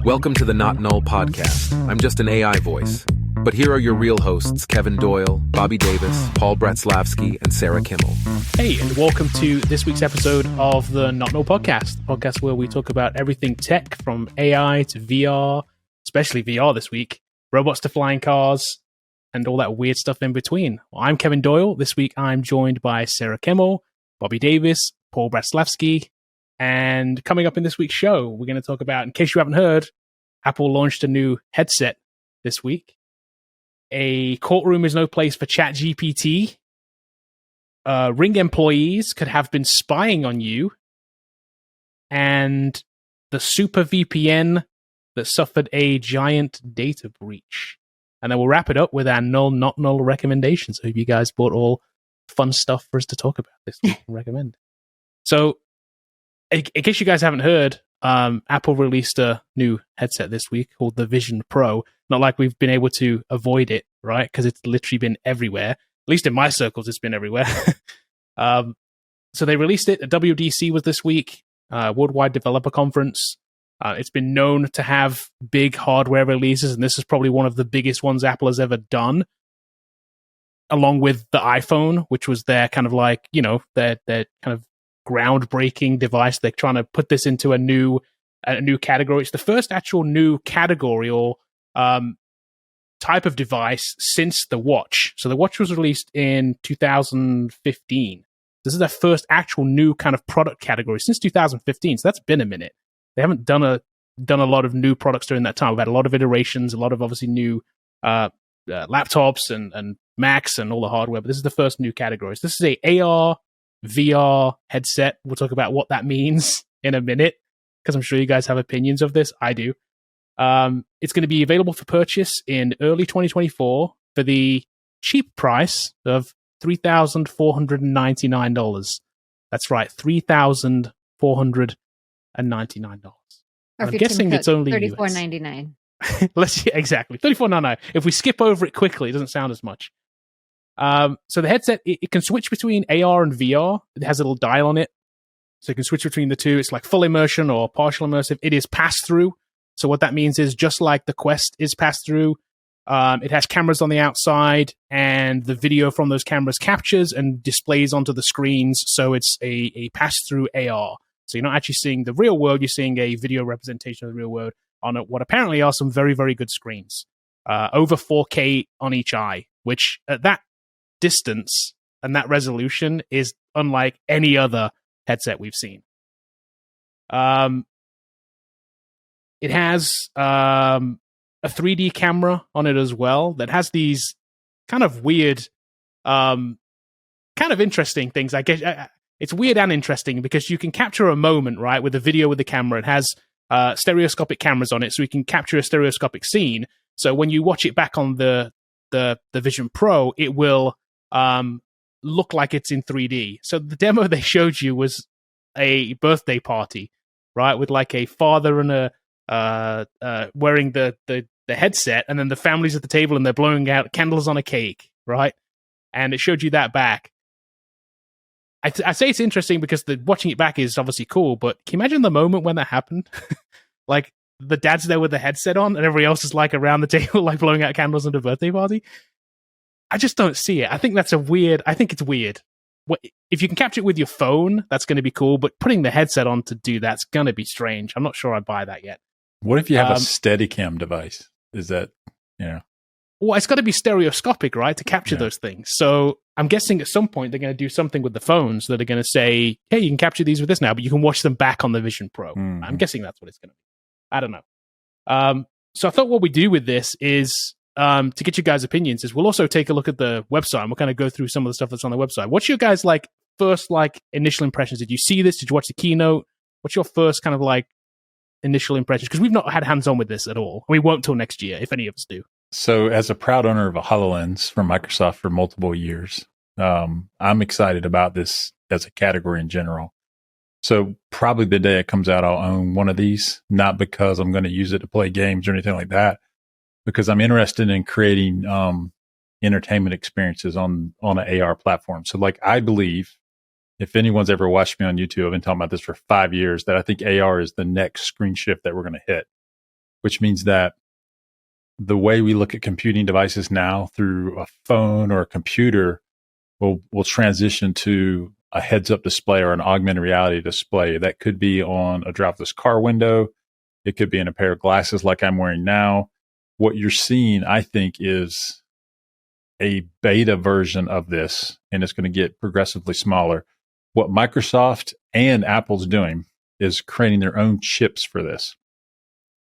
Welcome to the Not Null Podcast. I'm just an AI voice. But here are your real hosts, Kevin Doyle, Bobby Davis, Paul Bratzlavsky, and Sarah Kimmel. Hey, and welcome to this week's episode of the Not Null Podcast, the podcast where we talk about everything tech, from AI to VR, especially VR this week, robots to flying cars, and all that weird stuff in between. Well, I'm Kevin Doyle. This week I'm joined by Sarah Kimmel, Bobby Davis, Paul Bratzlavsky, and coming up in this week's show, we're going to talk about, in case you haven't heard, Apple launched a new headset this week. A courtroom is no place for ChatGPT. Ring employees could have been spying on you. And the SuperVPN that suffered a giant data breach. And then we'll wrap it up with our null, not null recommendations. I hope you guys brought all fun stuff for us to talk about this week and recommend. So, in case you guys haven't heard, Apple released a new headset this week called the Vision Pro. Not like we've been able to avoid it, right? Because it's literally been everywhere. At least in my circles, it's been everywhere. So they released it. WDC was this week, Worldwide Developer Conference. It's been known to have big hardware releases, and this is probably one of the biggest ones Apple has ever done, along with the iPhone, which was their kind of like, you know, their kind of groundbreaking device. They're trying to put this into a new category. It's the first actual new category or type of device since the watch. So the watch was released in 2015. This is their first actual new kind of product category since 2015. So that's been a minute. They haven't done a lot of new products during that time. We've had a lot of iterations, a lot of obviously new laptops and Macs and all the hardware, but this is the first new category. So this is a AR VR headset. We'll talk about what that means in a minute, because I'm sure you guys have opinions of this. I do. It's going to be available for purchase in early 2024 for the cheap price of $3,499. That's right, $3,499. I'm guessing it's only $34.99. Exactly, $34.99. If we skip over it quickly, it doesn't sound as much. So the headset, it can switch between AR and VR. It has a little dial on it, so you can switch between the two. It's like full immersion or partial immersive. It is pass-through. So what that means is, just like the Quest is pass-through, it has cameras on the outside, and the video from those cameras captures and displays onto the screens. So it's a pass-through AR. So you're not actually seeing the real world. You're seeing a video representation of the real world on what apparently are some very, very good screens. Over 4K on each eye, which at that distance and that resolution is unlike any other headset we've seen. It has a 3D camera on it as well that has these kind of weird, kind of interesting things. I guess it's weird and interesting because you can capture a moment, right, with the video with the camera. It has stereoscopic cameras on it, so you can capture a stereoscopic scene. So when you watch it back on the Vision Pro, it will look like it's in 3D. So the demo they showed you was a birthday party, right, with like a father and a wearing the headset, and then the family's at the table and they're blowing out candles on a cake, right? And it showed you that back. I say it's interesting because watching it back is obviously cool, but can you imagine the moment when that happened? Like, the dad's there with the headset on and everybody else is like around the table, like blowing out candles at a birthday party. I just don't see it. I think it's weird. If you can capture it with your phone, that's going to be cool, but putting the headset on to do that's going to be strange. I'm not sure I'd buy that yet. What if you have a Steadicam device? Is that, Well, it's got to be stereoscopic, right, to capture those things. So I'm guessing at some point they're going to do something with the phones that are going to say, hey, you can capture these with this now, but you can watch them back on the Vision Pro. Mm-hmm. I'm guessing that's what it's going to be. I don't know. So I thought what we do with this is, to get you guys' opinions, is we'll also take a look at the website and we'll kind of go through some of the stuff that's on the website. What's your guys' first initial impressions? Did you see this? Did you watch the keynote? What's your first kind of initial impressions? Because we've not had hands-on with this at all. We won't till next year, if any of us do. So as a proud owner of a HoloLens from Microsoft for multiple years, I'm excited about this as a category in general. So probably the day it comes out, I'll own one of these, not because I'm going to use it to play games or anything like that, because I'm interested in creating entertainment experiences on an AR platform. So I believe if anyone's ever watched me on YouTube, I've been talking about this for 5 years, that I think AR is the next screen shift that we're going to hit, which means that the way we look at computing devices now through a phone or a computer will transition to a heads-up display or an augmented reality display. That could be on a driverless car window. It could be in a pair of glasses like I'm wearing now. What you're seeing, I think, is a beta version of this, and it's going to get progressively smaller. What Microsoft and Apple's doing is creating their own chips for this.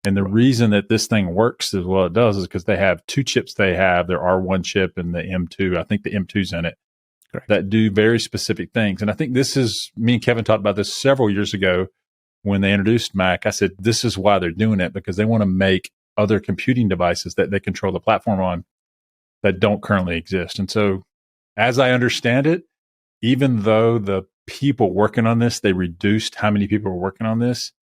And the reason that this thing works as well it does is because they have two chips. They have their R1 chip and the M2. I think the M2's in it. Correct. That do very specific things. And I think this is, me and Kevin talked about this several years ago when they introduced Mac. I said, this is why they're doing it, because they want to make other computing devices that they control the platform on that don't currently exist. And so, as I understand it, even though the people working on this, they reduced how many people were working on this,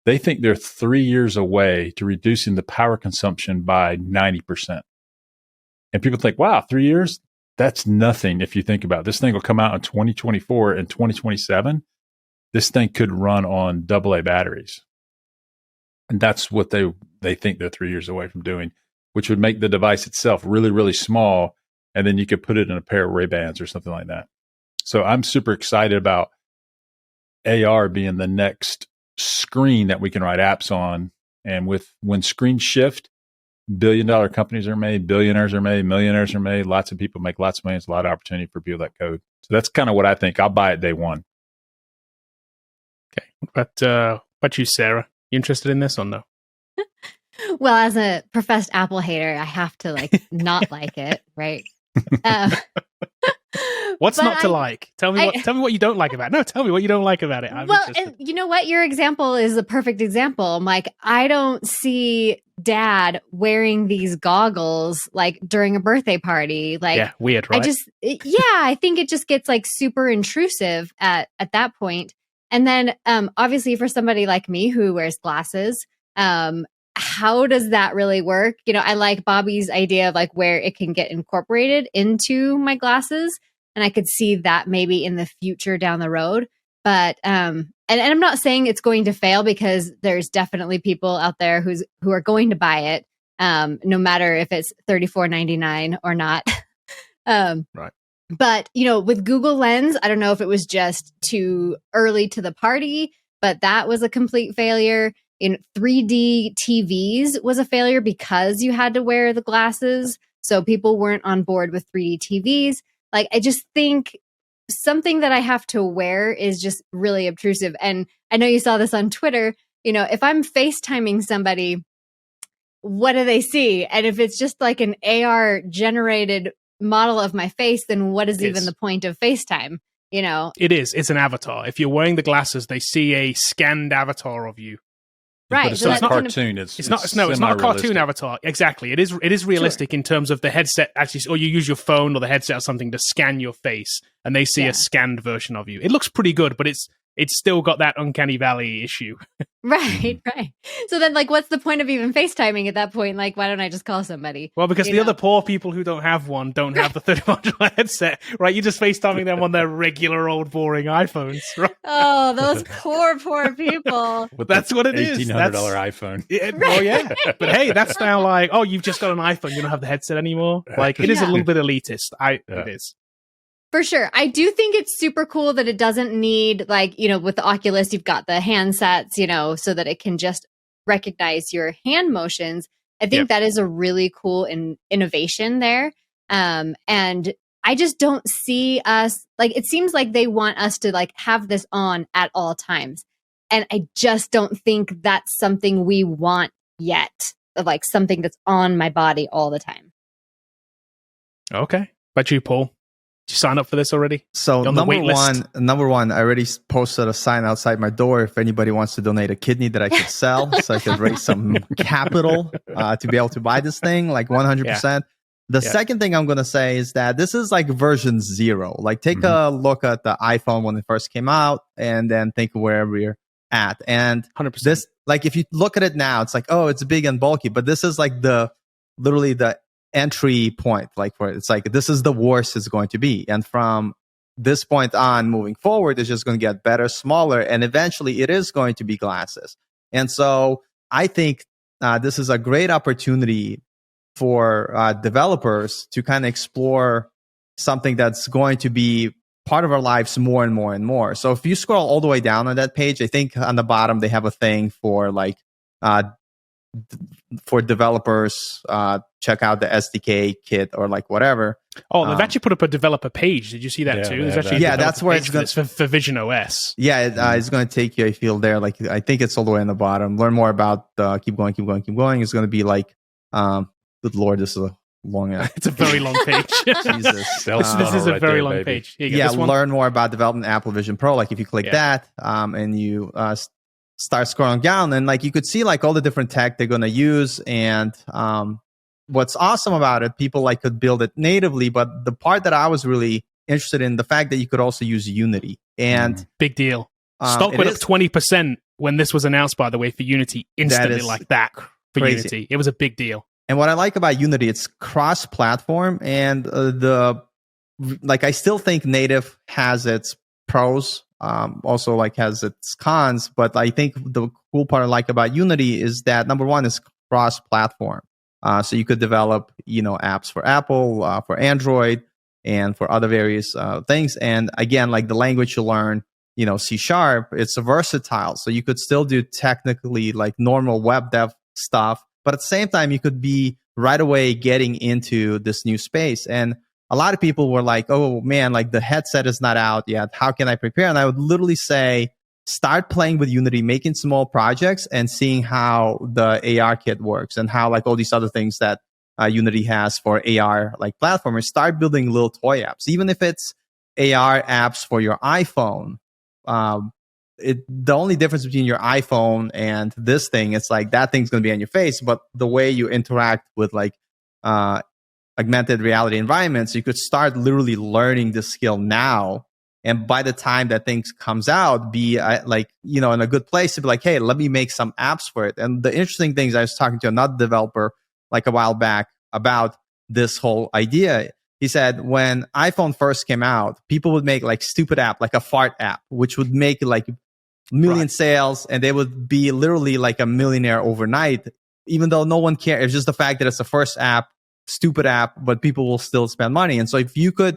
they think they're 3 years away to reducing the power consumption by 90%. And people think, wow, 3 years? That's nothing if you think about it. This thing will come out in 2024 and 2027. This thing could run on AA batteries. And that's what they think they're 3 years away from doing, which would make the device itself really, really small. And then you could put it in a pair of Ray-Bans or something like that. So I'm super excited about AR being the next screen that we can write apps on. And when screens shift, billion-dollar companies are made, billionaires are made, millionaires are made, lots of people make lots of money. It's a lot of opportunity for people that code. So that's kind of what I think. I'll buy it day one. Okay. What about you, Sarah? You interested in this or no? Well, as a professed Apple hater, I have to not like it, right? What's not to like? Tell me what you don't like about it. No, tell me what you don't like about it. And you know what? Your example is a perfect example. I'm like, I don't see Dad wearing these goggles during a birthday party. Yeah, weird, right? I think it just gets super intrusive at that point. And then obviously for somebody like me who wears glasses, how does that really work? I like Bobby's idea of where it can get incorporated into my glasses. And I could see that maybe in the future down the road. But and I'm not saying it's going to fail, because there's definitely people out there who are going to buy it, no matter if it's $34.99 or not. Right. But, with Google Lens, I don't know if it was just too early to the party, but that was a complete failure. In 3D TVs was a failure because you had to wear the glasses. So people weren't on board with 3D TVs. I just think something that I have to wear is just really obtrusive. And I know you saw this on Twitter. If I'm FaceTiming somebody, what do they see? And if it's just an AR generated model of my face, then what is even the point of FaceTime? It is. It's an avatar. If you're wearing the glasses, they see a scanned avatar of you. Right. But it's not a cartoon. It's not a cartoon avatar. Exactly. It is realistic in terms of the headset actually, or you use your phone or the headset or something to scan your face, and they see a scanned version of you. It looks pretty good, but it's still got that uncanny valley issue. Right. So then, what's the point of even FaceTiming at that point? Why don't I just call somebody? Well, because the other poor people who don't have one don't have the $31 headset, right? You're just FaceTiming them on their regular old boring iPhones, right? Oh, those poor people. But that's what it is. $1,800 iPhone. Well, yeah. But hey, that's now you've just got an iPhone. You don't have the headset anymore. It is a little bit elitist. It is. For sure. I do think it's super cool that it doesn't need with the Oculus, you've got the handsets, so that it can just recognize your hand motions. I think that is a really cool innovation there. And I just don't see us it seems like they want us to have this on at all times. And I just don't think that's something we want yet, of something that's on my body all the time. Okay. But you, Paul? Did you sign up for this already? So number one, I already posted a sign outside my door if anybody wants to donate a kidney that I could sell, so I could raise some capital to be able to buy this thing, 100%. The second thing I'm going to say is that this is version 0. Take a look at the iPhone when it first came out, and then think where we're at. And 100%. This, if you look at it now, it's it's big and bulky, but this is literally the entry point, for it. It's this is the worst it's going to be. And from this point on moving forward is just going to get better, smaller, and eventually it is going to be glasses. And so I think this is a great opportunity for developers to kind of explore something that's going to be part of our lives more and more and more. So if you scroll all the way down on that page, I think on the bottom they have a thing for like for developers, check out the SDK kit or like whatever. Oh, they've actually put up a developer page. Did you see that too? There's actually that's where it's going for Vision OS. Yeah, it's going to take you, I feel, there. Like I think it's all the way on the bottom. Learn more about keep going. It's going to be like, good Lord, this is a long ass. It's a very long page. Jesus. This is a very long page. Yeah, learn more about development Apple Vision Pro. Like if you click that and you start scrolling down, and like you could see like all the different tech they're going to use. And what's awesome about it, people like could build it natively. But the part that I was really interested in, the fact that you could also use Unity. And big deal. Stock went up 20% when this was announced, by the way, for Unity instantly like that for crazy. Unity. It was a big deal. And what I like about Unity, it's cross-platform, and I still think native has its pros, also like has its cons. But I think the cool part I like about Unity is that number one is cross-platform. So you could develop, apps for Apple, for Android, and for other various things. And again, like the language you learn, C#, it's versatile. So you could still do technically like normal web dev stuff. But at the same time, you could be right away getting into this new space. And a lot of people were like, oh man, like the headset is not out yet. How can I prepare? And I would literally say, start playing with Unity, making small projects and seeing how the AR kit works and how like all these other things that Unity has for AR like platformers. Start building little toy apps, even if it's AR apps for your iPhone. The only difference between your iPhone and this thing, it's like that thing's going to be on your face, but the way you interact with like augmented reality environments, you could start literally learning this skill now. And by the time that thing comes out, be in a good place to be like, hey, let me make some apps for it. And the interesting things, I was talking to another developer like a while back about this whole idea. He said when iPhone first came out, people would make like stupid app, like a fart app, which would make like million sales, and they would be literally like a millionaire overnight, even though no one cares. It's just the fact that it's the first app, stupid app, but people will still spend money. And so if you could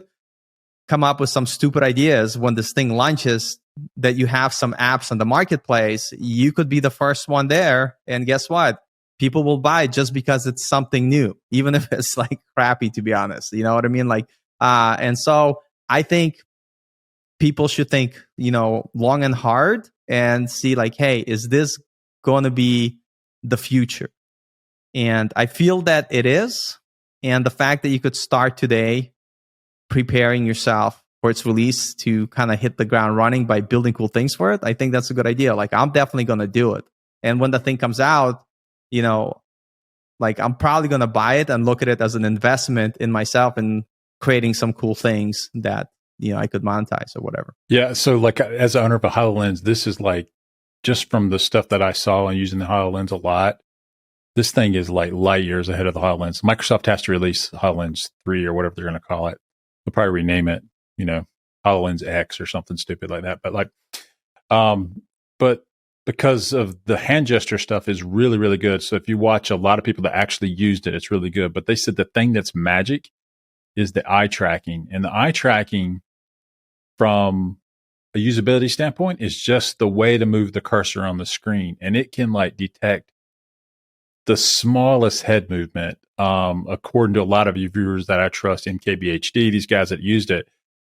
come up with some stupid ideas when this thing launches, that you have some apps on the marketplace, you could be the first one there. And guess what? People will buy it just because it's something new, even if it's like crappy, to be honest. You know what I mean? Like, and so I think people should think, long and hard and see like, hey, is this going to be the future? And I feel that it is. And the fact that you could start today preparing yourself for its release to kind of hit the ground running by building cool things for it, I think that's a good idea. Like, I'm definitely going to do it. And when the thing comes out, like I'm probably going to buy it and look at it as an investment in myself and creating some cool things that, I could monetize or whatever. Yeah. So like as an owner of a HoloLens, this is like, just from the stuff that I saw and using the HoloLens a lot, this thing is like light years ahead of the HoloLens. Microsoft has to release HoloLens 3 or whatever they're going to call it. They'll probably rename it, HoloLens X or something stupid like that. But like, but because of the hand gesture stuff is really, really good. So if you watch a lot of people that actually used it, it's really good. But they said the thing that's magic is the eye tracking. And the eye tracking from a usability standpoint is just the way to move the cursor on the screen. And it can like detect the smallest head movement. According to a lot of you viewers that I trust in KBHD, these guys that used it,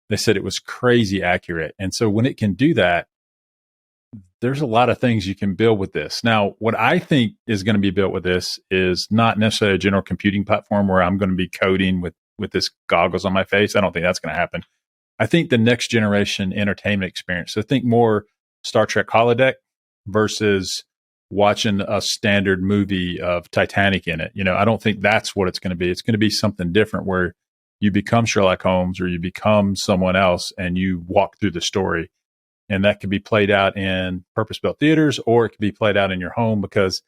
they said it was crazy accurate. And so when it can do that, there's a lot of things you can build with this. Now, what I think is going to be built with this is not necessarily a general computing platform where I'm going to be coding with this goggles on my face. I don't think that's going to happen. I think the next generation entertainment experience. So think more Star Trek holodeck versus watching a standard movie of Titanic in it. I don't think that's what it's going to be. It's going to be something different where you become Sherlock Holmes or you become someone else and you walk through the story. And that could be played out in purpose-built theaters, or it could be played out in your home, because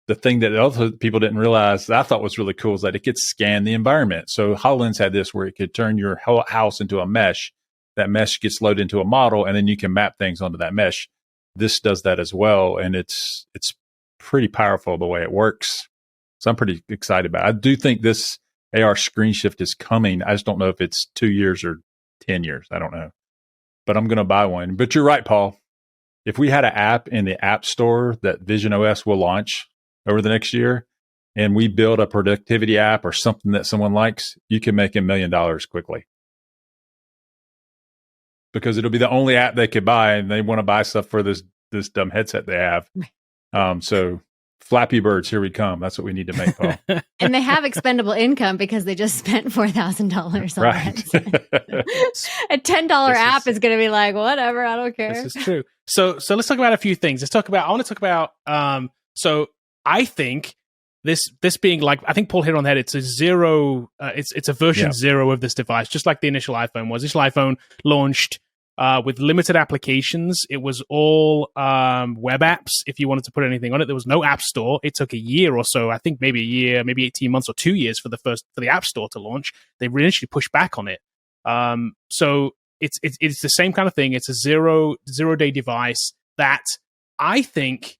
the thing that other people didn't realize that I thought was really cool is that it could scan the environment. So HoloLens had this where it could turn your whole house into a mesh that mesh gets loaded into a model, and then you can map things onto that mesh. This does that as well, and it's pretty powerful the way it works. So I'm pretty excited about it. I do think this AR screen shift is coming. I just don't know if it's 2 years or 10 years. I don't know. But I'm going to buy one. But you're right, Paul. If we had an app in the App Store that Vision OS will launch over the next year, and we build a productivity app or something that someone likes, you can make $1 million quickly. Because it'll be the only app they could buy, and they want to buy stuff for this dumb headset they have. So Flappy Birds, here we come. That's what we need to make, Paul. And they have expendable income because they just spent $4,000 on Right. it. A $10 app is going to be like, whatever, I don't care. This is true. So let's talk about a few things. I want to talk about, so I think this being like, I think Paul hit on that. It's a zero, it's a version 0 of this device, just like the initial iPhone was. Initial iPhone launched with limited applications. It was all web apps. If you wanted to put anything on it, there was no app store. It took a year or so, I think maybe a year, maybe 18 months or 2 years for the app store to launch. They initially pushed back on it. So it's the same kind of thing. It's a zero-day device that I think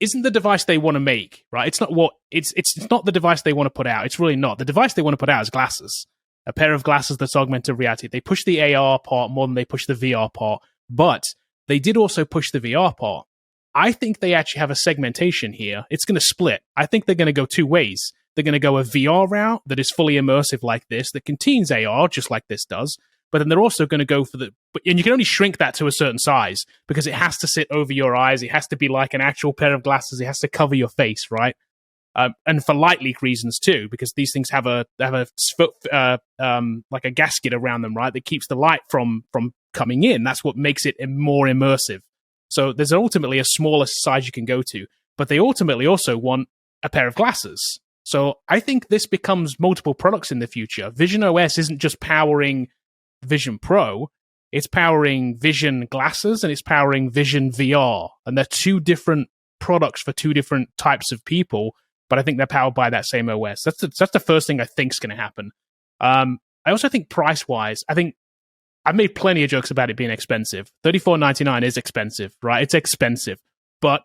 isn't the device they want to make, right? It's not the device they want to put out. It's really not. The device they want to put out is glasses. A pair of glasses that's augmented reality. They push the AR part more than they push the VR part, but they did also push the VR part. I think they actually have a segmentation here. It's going to split. I think they're going to go two ways. They're going to go a VR route that is fully immersive like this, that contains AR, just like this does. But then they're also going to go for and you can only shrink that to a certain size because it has to sit over your eyes. It has to be like an actual pair of glasses. It has to cover your face, right? And for light leak reasons too, because these things have like a gasket around them, right, that keeps the light from coming in. That's what makes it more immersive. So there's ultimately a smaller size you can go to, but they ultimately also want a pair of glasses. So I think this becomes multiple products in the future. Vision OS isn't just powering Vision Pro, it's powering Vision glasses and it's powering Vision VR. And they're two different products for two different types of people, but I think they're powered by that same OS. That's the first thing I think is going to happen. I also think price-wise, I think I've made plenty of jokes about it being expensive. $34.99 is expensive, right? It's expensive. But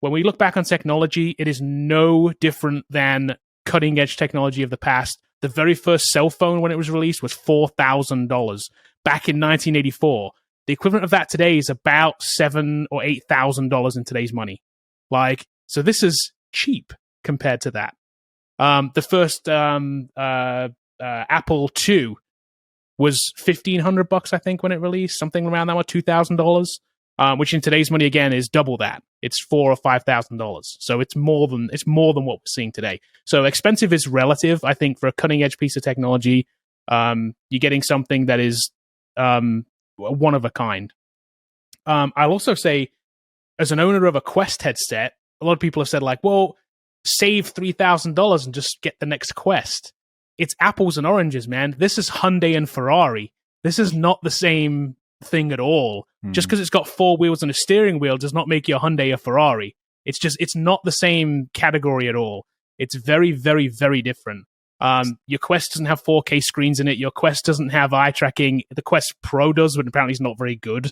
when we look back on technology, it is no different than cutting-edge technology of the past. The very first cell phone when it was released was $4,000 back in 1984. The equivalent of that today is about $7,000 or $8,000 in today's money. So this is cheap compared to that. The first Apple II was $1,500, I think, when it released, something around that, or $2,000, which in today's money again is double that. It's $4,000 or $5,000. So it's more than what we're seeing today. So expensive is relative. I think for a cutting edge piece of technology, you're getting something that is one of a kind. I'll also say, as an owner of a Quest headset, a lot of people have said like, well, save $3,000 and just get the next Quest. It's apples and oranges, man. This is Hyundai and Ferrari. This is not the same thing at all. Just because it's got 4 wheels and a steering wheel does not make you a Hyundai or Ferrari. It's not the same category at all. It's very, very, very different. Your Quest doesn't have 4K screens in it. Your Quest doesn't have eye tracking. The Quest Pro does, but apparently it's not very good.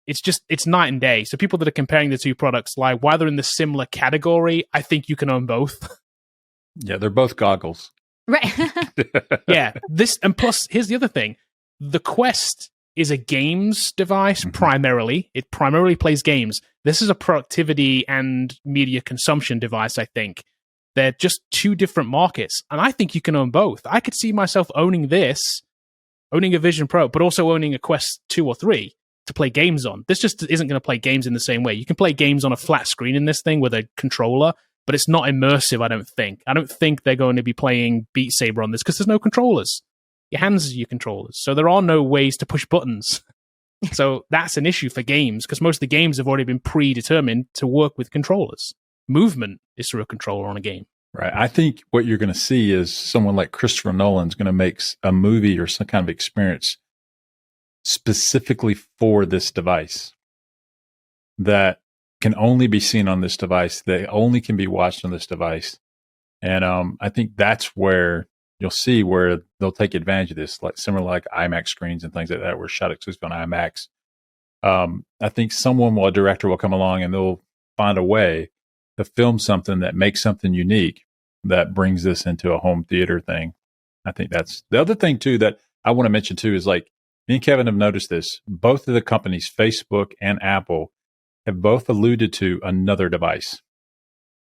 It's night and day. So people that are comparing the two products, like while they're in the similar category, I think you can own both. Yeah, they're both goggles. Right. Yeah. And plus, here's the other thing. The Quest is a games device primarily. It primarily plays games. This is a productivity and media consumption device, I think. They're just two different markets. And I think you can own both. I could see myself owning a Vision Pro, but also owning a Quest 2 or 3 to play games on. This just isn't going to play games in the same way. You can play games on a flat screen in this thing with a controller, but it's not immersive, I don't think. I don't think they're going to be playing Beat Saber on this because there's no controllers. Your hands are your controllers. So there are no ways to push buttons. So that's an issue for games because most of the games have already been predetermined to work with controllers. Movement is through a controller on a game. Right. I think what you're going to see is someone like Christopher Nolan's going to make a movie or some kind of experience specifically for this device that can only be seen on this device. They only can be watched on this device. And I think that's where you'll see where they'll take advantage of this, like similar like IMAX screens and things like that, were shot exclusively on IMAX. I think a director will come along and they'll find a way to film something that makes something unique that brings this into a home theater thing. I think that's the other thing too that I want to mention too is like me and Kevin have noticed this. Both of the companies, Facebook and Apple, have both alluded to another device.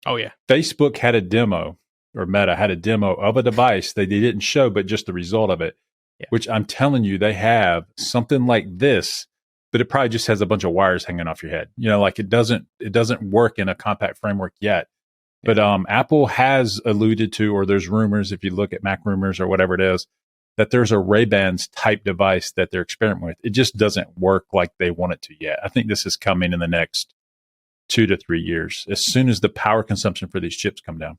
Oh yeah. Facebook had a demo, or Meta had a demo of a device that they didn't show, but just the result of it, which I'm telling you, they have something like this, but it probably just has a bunch of wires hanging off your head. You know, like it doesn't work in a compact framework yet. But Apple has alluded to, or there's rumors, if you look at Mac rumors or whatever it is, that there's a Ray-Bans type device that they're experimenting with. It just doesn't work like they want it to yet. I think this is coming in the next 2 to 3 years, as soon as the power consumption for these chips come down.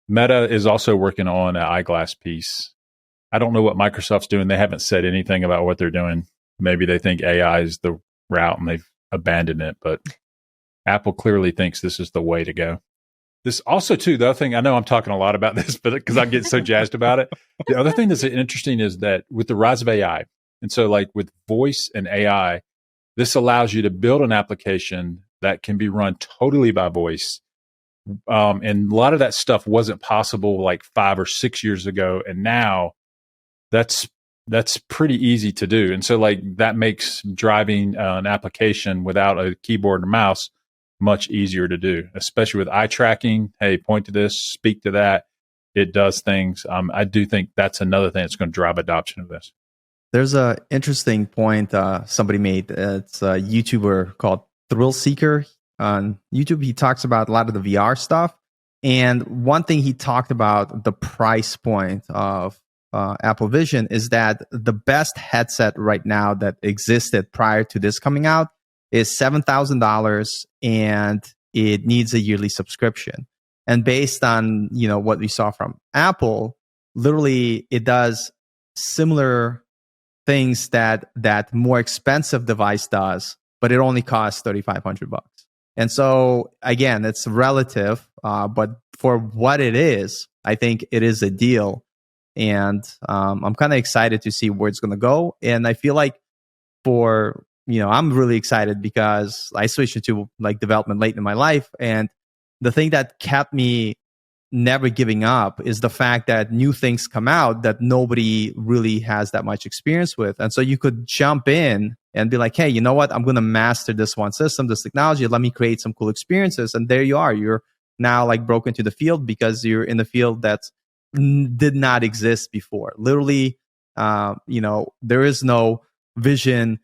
Meta is also working on an eyeglass piece. I don't know what Microsoft's doing. They haven't said anything about what they're doing. Maybe they think AI is the route and they've abandoned it, but Apple clearly thinks this is the way to go. This also, too, the other thing, I know I'm talking a lot about this, but because I get so jazzed about it. The other thing that's interesting is that with the rise of AI, and so like with voice and AI, this allows you to build an application that can be run totally by voice. And a lot of that stuff wasn't possible like 5 or 6 years ago. And now that's pretty easy to do. And so like that makes driving an application without a keyboard or mouse much easier to do, especially with eye tracking. Hey, point to this, speak to that. It does things. I do think that's another thing that's going to drive adoption of this. There's a interesting point somebody made. It's a YouTuber called Thrill Seeker on YouTube. He talks about a lot of the VR stuff. And one thing he talked about, the price point of Apple Vision, is that the best headset right now that existed prior to this coming out is $7,000, and it needs a yearly subscription. And based on what we saw from Apple, literally it does similar things that more expensive device does, but it only costs $3,500. And so again, it's relative, but for what it is, I think it is a deal. And I'm kind of excited to see where it's going to go. And I feel like I'm really excited because I switched into like development late in my life. And the thing that kept me never giving up is the fact that new things come out that nobody really has that much experience with. And so you could jump in and be like, hey, you know what? I'm going to master this one system, this technology. Let me create some cool experiences. And there you are. You're now like broken to the field because you're in the field that did not exist before. Literally, there is no Vision,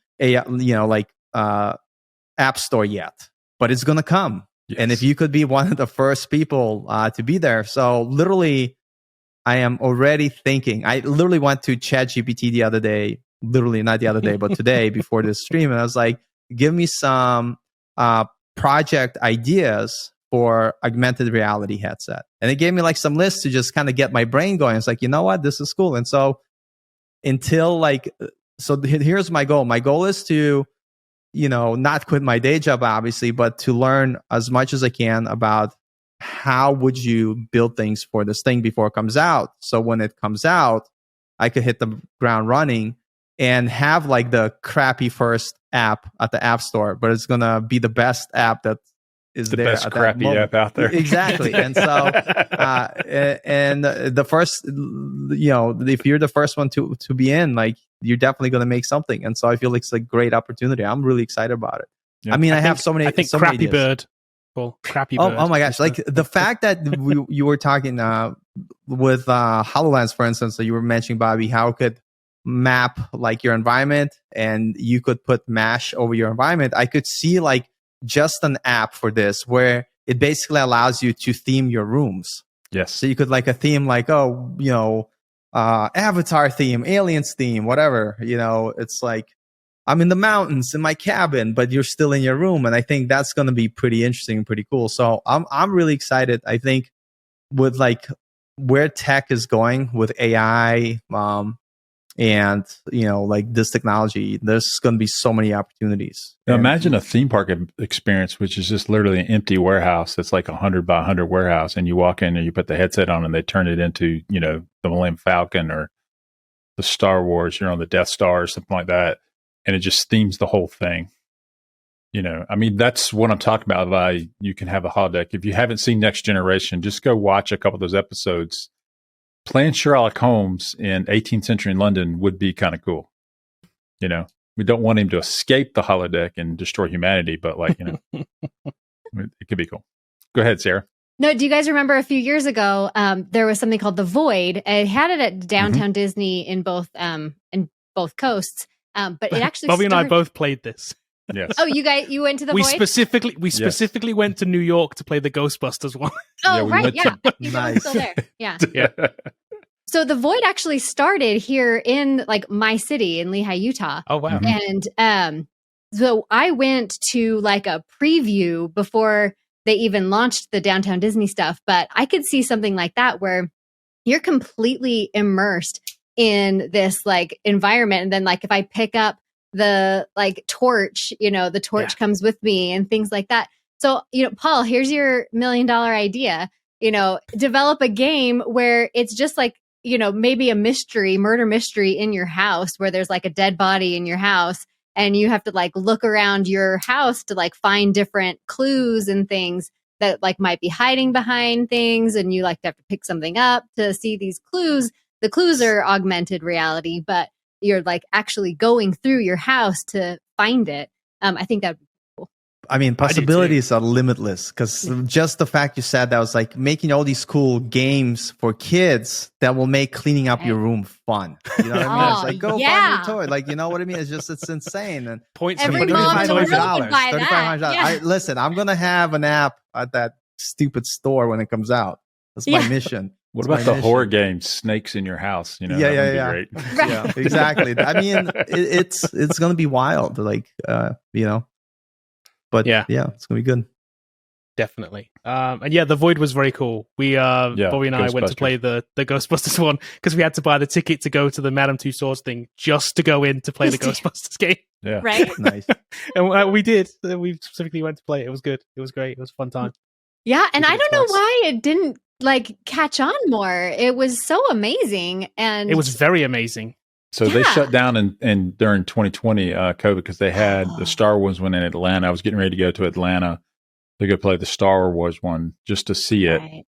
app store yet, but it's going to come. Yes. And if you could be one of the first people to be there. So literally, I am already thinking. I literally went to ChatGPT the other day, literally not the other day, but today before this stream. And I was like, give me some project ideas for augmented reality headset. And it gave me like some lists to just kind of get my brain going. It's like, you know what? This is cool. And so here's my goal. My goal is to, not quit my day job, obviously, but to learn as much as I can about how would you build things for this thing before it comes out. So when it comes out, I could hit the ground running and have like the crappy first app at the App Store, but it's going to be the best app that is the there best crappy app out there. Exactly. And so, and the first, if you're the first one to be in, like, you're definitely going to make something. And so I feel like it's a great opportunity. I'm really excited about it. Yeah. I mean, I have so many. I think so Crappy many Bird. Well, Crappy Bird. Oh my gosh! Like the fact that you were talking with HoloLens, for instance, that you were mentioning, Bobby, how it could map like your environment and you could put mesh over your environment. I could see like just an app for this where it basically allows you to theme your rooms. Yes. So you could like a theme like, Avatar theme, aliens theme, whatever, it's like I'm in the mountains in my cabin, but you're still in your room. And I think that's going to be pretty interesting and pretty cool. So I'm really excited. I think with like where tech is going with AI, And, like this technology, there's going to be so many opportunities. Now imagine a theme park experience, which is just literally an empty warehouse that's like 100 by 100 warehouse. And you walk in and you put the headset on and they turn it into, the Millennium Falcon or the Star Wars, you're on the Death Star or something like that. And it just themes the whole thing. That's what I'm talking about by you can have a holodeck. If you haven't seen Next Generation, just go watch a couple of those episodes. Playing Sherlock Holmes in 18th century London would be kind of cool. We don't want him to escape the holodeck and destroy humanity, but it could be cool. Go ahead, Sarah. No, do you guys remember a few years ago, there was something called The Void? It had it at Downtown Disney in both coasts, but it actually Bobby and I both played this. Yes. Oh, you went to the We Void? specifically went to New York to play the Ghostbusters one. Oh, right, yeah. Nice. Still there. Yeah. Yeah. So the Void actually started here in like my city in Lehi, Utah. Oh wow. And so I went to like a preview before they even launched the Downtown Disney stuff, but I could see something like that where you're completely immersed in this like environment. And then like if I pick up the like torch, the torch comes with me and things like that. So, Paul, here's your $1 million idea, develop a game where it's just like, maybe a murder mystery in your house where there's like a dead body in your house and you have to like look around your house to like find different clues and things that like might be hiding behind things. And you like to have to pick something up to see these clues. The clues are augmented reality, but you're like actually going through your house to find it. I think that would be cool. Possibilities are limitless because just the fact you said that was like making all these cool games for kids that will make cleaning up your room fun. You know what I mean? It's like, go find your toy. Like, you know what I mean? It's insane. And points every mom in the world would buy that. Yeah. Listen, I'm going to have an app at that stupid store when it comes out. That's my mission. What about the horror game Snakes in Your House? Yeah. Great. Right. Yeah, exactly. It's going to be wild. Like, but yeah, it's going to be good. Definitely. And the Void was very cool. We, Bobby and I went to play the Ghostbusters one because we had to buy the ticket to go to the Madame Tussauds thing just to go in to play the Ghostbusters game. Yeah. Right. Nice. And we did. We specifically went to play it. It was good. It was great. It was a fun time. Yeah. And I don't know why it didn't like catch on more. It was so amazing. And it was very amazing. So they shut down and during 2020 COVID because they had the Star Wars one in Atlanta. I was getting ready to go to Atlanta to go play the Star Wars one just to see it. Right.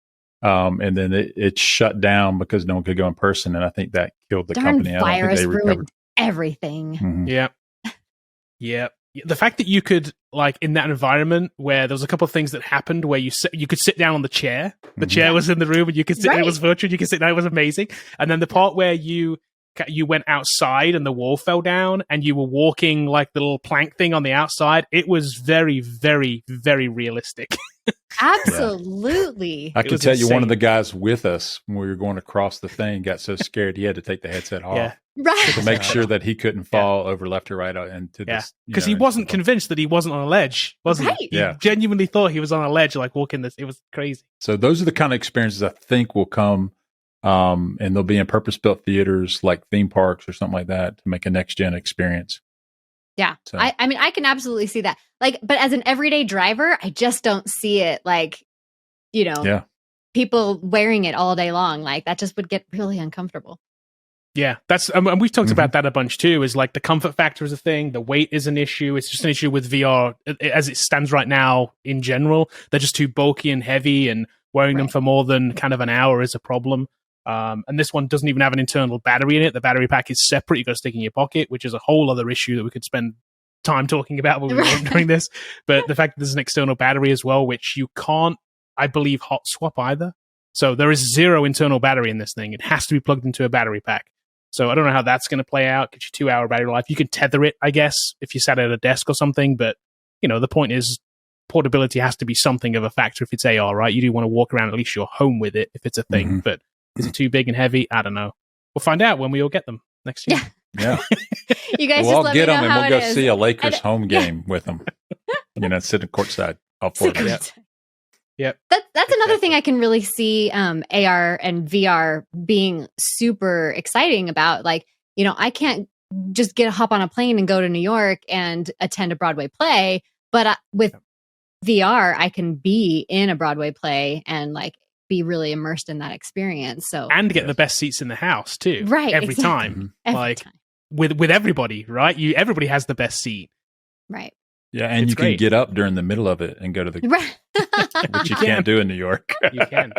And then it shut down because no one could go in person. And I think that killed the company. I don't think they recovered. Ruined everything. Mm-hmm. Yeah. Yeah. The fact that you could, like, in that environment where there was a couple of things that happened where you could sit down on the chair. The chair was in the room and you could sit, it was virtual, you could sit down, it was amazing. And then the part where you went outside and the wall fell down and you were walking like the little plank thing on the outside, it was very, very, very realistic. Absolutely. I can tell you one of the guys with us when we were going across the thing got so scared he had to take the headset off. Yeah. Right. To make sure that he couldn't fall over left or right into this. Because he wasn't convinced that he wasn't on a ledge, wasn't he? He genuinely thought he was on a ledge, like walking this. It was crazy. So those are the kind of experiences I think will come, and they'll be in purpose-built theaters like theme parks or something like that to make a next-gen experience. Yeah. So. I mean, I can absolutely see that. Like, but as an everyday driver, I just don't see it like, people wearing it all day long. Like that just would get really uncomfortable. Yeah, that's and we've talked about that a bunch too. Is like the comfort factor is a thing. The weight is an issue. It's just an issue with VR as it stands right now. In general, they're just too bulky and heavy, and wearing them for more than kind of an hour is a problem. And this one doesn't even have an internal battery in it. The battery pack is separate. You've got to stick in your pocket, which is a whole other issue that we could spend time talking about when we were doing this. But the fact that there's an external battery as well, which you can't, I believe, hot swap either. So there is zero internal battery in this thing. It has to be plugged into a battery pack. So I don't know how that's going to play out. Get you 2-hour battery life. You can tether it, I guess, if you sat at a desk or something. But, the point is portability has to be something of a factor if it's AR, right? You do want to walk around at least your home with it if it's a thing. Mm-hmm. But is it too big and heavy? I don't know. We'll find out when we all get them next year. Yeah. You guys we'll just all let get me know them and how we'll go is. see a Lakers home game with them. Sitting courtside. All four of us. Yep. That's another thing I can really see AR and VR being super exciting about. Like, I can't just hop on a plane and go to New York and attend a Broadway play, but with VR, I can be in a Broadway play and like be really immersed in that experience. So and get the best seats in the house too, right? Every exactly. time, Every time. with everybody, right? Everybody has the best seat, right? Yeah, and It's you great. can get up during the middle of it and go to the, which you can't do in New York. You can.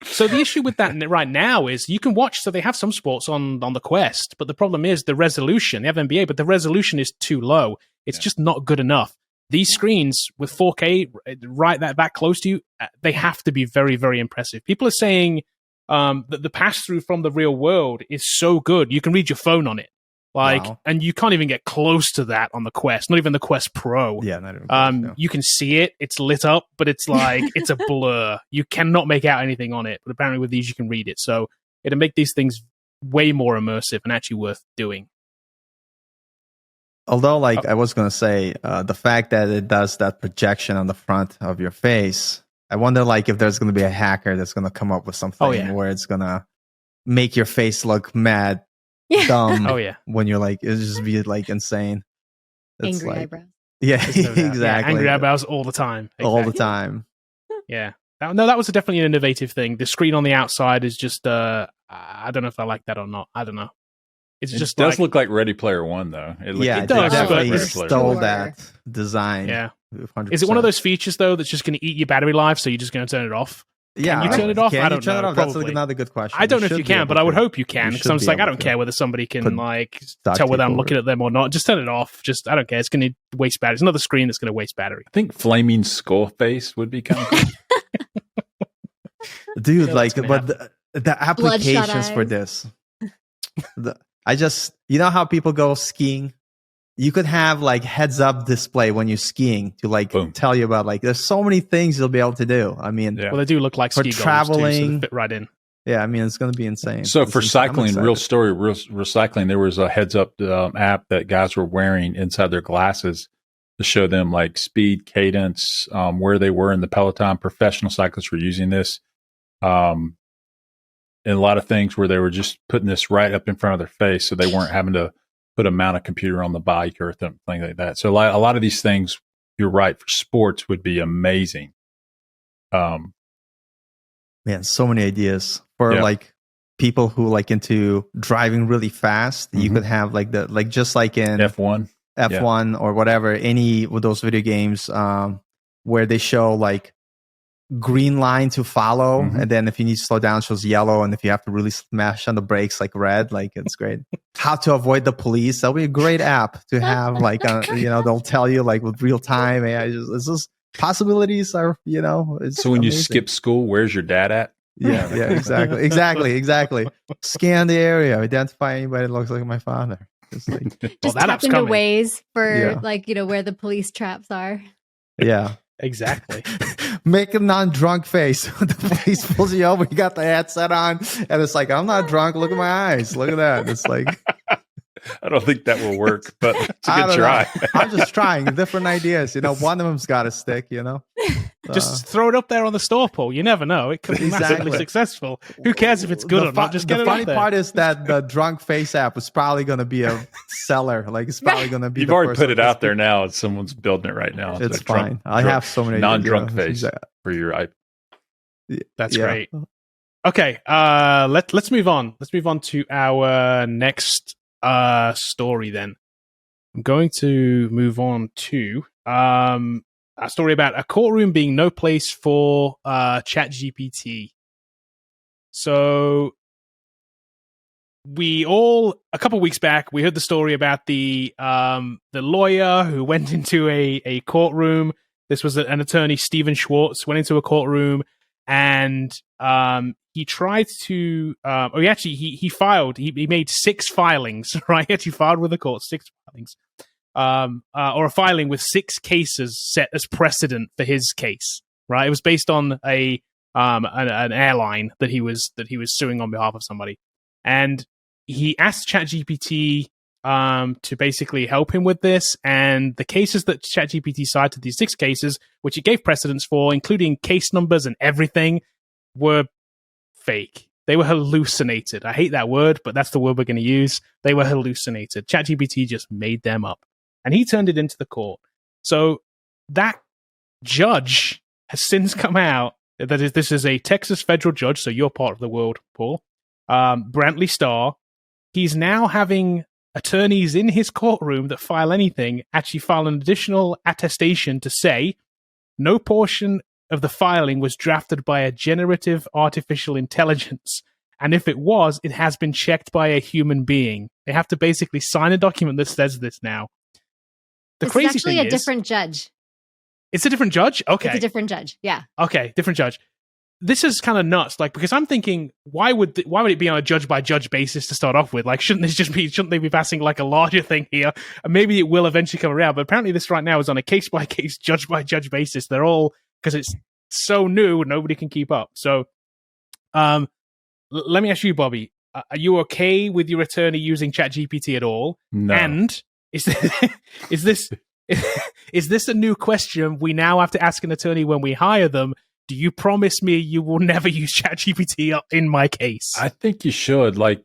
So the issue with that right now is you can watch. So they have some sports on the Quest, but the problem is the resolution. They have NBA, but the resolution is too low. It's just not good enough. These screens with 4K right that close to you, they have to be very, very impressive. People are saying that the pass through from the real world is so good. You can read your phone on it. Wow. And you can't even get close to that on the Quest, not even the Quest Pro. Yeah, not even close, no. You can see it, it's lit up, but it's like, it's a blur. You cannot make out anything on it, but apparently with these you can read it. So it'll make these things way more immersive and actually worth doing. Although, I was going to say, the fact that it does that projection on the front of your face, I wonder, if there's going to be a hacker that's going to come up with something where it's going to make your face look mad, dumb. When you're it'll just be insane. It's angry eyebrows. Yeah, No exactly. Yeah, angry eyebrows all the time. Exactly. All the time. Yeah. That was definitely an innovative thing. The screen on the outside is just, I don't know if I like that or not. I don't know. It does look like Ready Player One, though. it it does. definitely But stole that design. Yeah. 100%. Is it one of those features, though, that's just going to eat your battery life, so you're just going to turn it off? Yeah. Can you turn it off? Can I don't you turn know. it off? Probably. That's another good question. I don't know if you can, but I would hope you can, because I'm just I don't care whether somebody can tell whether I'm looking at them or not. Just turn it off. I don't care. It's going to waste battery. It's another screen that's going to waste battery. I think flaming skull face would be kind of cool. Dude, the applications for this. You know how people go skiing? You could have heads up display when you're skiing to tell you about there's so many things you'll be able to do. I mean, well, they do look like for ski traveling, too, so they fit right in. Yeah, I mean, it's going to be insane. So for cycling, real recycling, there was a heads up app that guys were wearing inside their glasses to show them speed, cadence, where they were in the peloton. Professional cyclists were using this. And a lot of things where they were just putting this right up in front of their face, so they weren't having to mount a computer on the bike or thing like that. So a lot of these things, you're right, for sports would be amazing. Man, so many ideas for people who into driving really fast. You could have just like in F1 or whatever, any of those video games where they show green line to follow, and then if you need to slow down, it shows yellow, and if you have to really smash on the brakes, red. It's great. How to avoid the police? That'll be a great app to have. They'll tell you with real time. It's just possibilities are. It's so when amazing. You skip school, where's your dad at? Yeah, exactly. Scan the area, identify anybody that looks like my father. Just tap into Waze for where the police traps are. Yeah. Exactly. Make a non-drunk face. The police pulls you over. You got the headset on, and it's I'm not drunk. Look at my eyes. Look at that. It's I don't think that will work, but it's a good try. I'm just trying different ideas. One of them's got to stick. Just throw it up there on the store poll. You never know. It could be massively successful. Who cares if it's good or not? Just get it up there. The funny part is that the drunk face app is probably going to be a seller. It's probably going to be. You've already put it out there now, and someone's building it right now. It's fine. I have so many non-drunk face for your iPhone. That's great. Okay, let's move on. Let's move on to our next story. Then I'm going to move on to a story about a courtroom being no place for ChatGPT. So a couple of weeks back, we heard the story about the lawyer who went into a courtroom. This was an attorney, Stephen Schwartz, went into a courtroom and he tried to. He made 6 filings. Right, he actually filed with the court 6 filings. Or a filing with 6 cases set as precedent for his case. Right, it was based on an airline that he was suing on behalf of somebody, and he asked ChatGPT to basically help him with this. And the cases that ChatGPT cited, these 6 cases, which it gave precedents for, including case numbers and everything, were fake. They were hallucinated. I hate that word, but that's the word we're going to use. They were hallucinated. ChatGPT just made them up. And he turned it into the court. So that judge has since come out. This is a Texas federal judge, so you're part of the world, Paul. Brantley Starr. He's now having attorneys in his courtroom that file anything actually file an additional attestation to say no portion of the filing was drafted by a generative artificial intelligence. And if it was, it has been checked by a human being. They have to basically sign a document that says this now. The It's crazy actually thing a different judge. It's a different judge? Okay. It's a different judge. Yeah. Okay, different judge. This is kind of nuts, like, because I'm thinking, why would it be on a judge by judge basis to start off with? Like, shouldn't they be passing like a larger thing here? And maybe it will eventually come around. But apparently, this right now is on a case by case, judge by judge basis. They're all, because it's so new, nobody can keep up. So, let me ask you, Bobby, are you okay with your attorney using ChatGPT at all? No. And is this a new question we now have to ask an attorney when we hire them? Do you promise me you will never use ChatGPT in my case? I think you should. Like,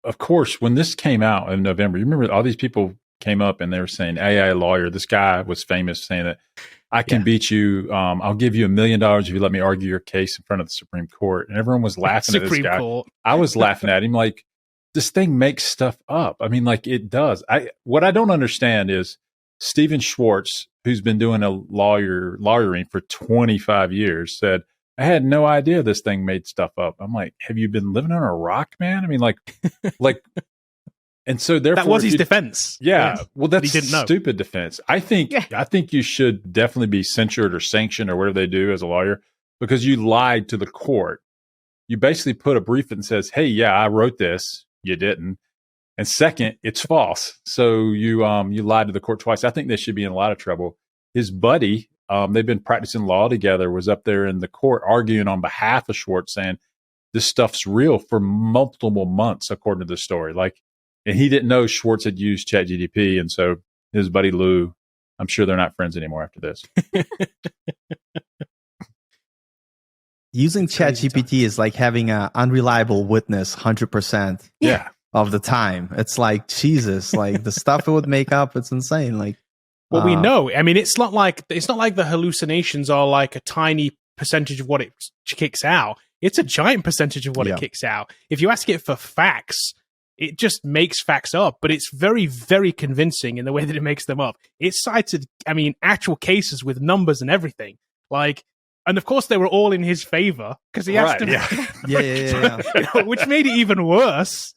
of course, when this came out in November, you remember all these people came up and they were saying, AI lawyer, this guy was famous saying that I can beat you. I'll give you $1 million if you let me argue your case in front of the Supreme Court. And everyone was laughing at this guy. Court. I was laughing at him like, this thing makes stuff up. I mean, like, it does. What I don't understand is Stephen Schwartz, who's been doing lawyering for 25 years, said, I had no idea this thing made stuff up. I'm like, have you been living on a rock, man? I mean, like, and so therefore that was his defense. Yeah. Well, that's he didn't know. Stupid defense. I think you should definitely be censured or sanctioned or whatever they do as a lawyer because you lied to the court. You basically put a brief that says, hey, yeah, I wrote this. You didn't. And second, it's false. So you lied to the court twice. I think they should be in a lot of trouble. His buddy, they've been practicing law together, was up there in the court arguing on behalf of Schwartz, saying this stuff's real for multiple months, according to the story. Like, and he didn't know Schwartz had used ChatGPT, and so his buddy Lou, I'm sure they're not friends anymore after this. Using ChatGPT is like having an unreliable witness 100%. Yeah. Of the time. It's like, Jesus, like the stuff it would make up, it's insane. Like, well, we know. I mean, it's not like the hallucinations are like a tiny percentage of what it kicks out. It's a giant percentage of what it kicks out. If you ask it for facts, it just makes facts up, but it's very, very convincing in the way that it makes them up. It cited, I mean, actual cases with numbers and everything. Like, and of course, they were all in his favor because he has to. Yeah. Which made it even worse.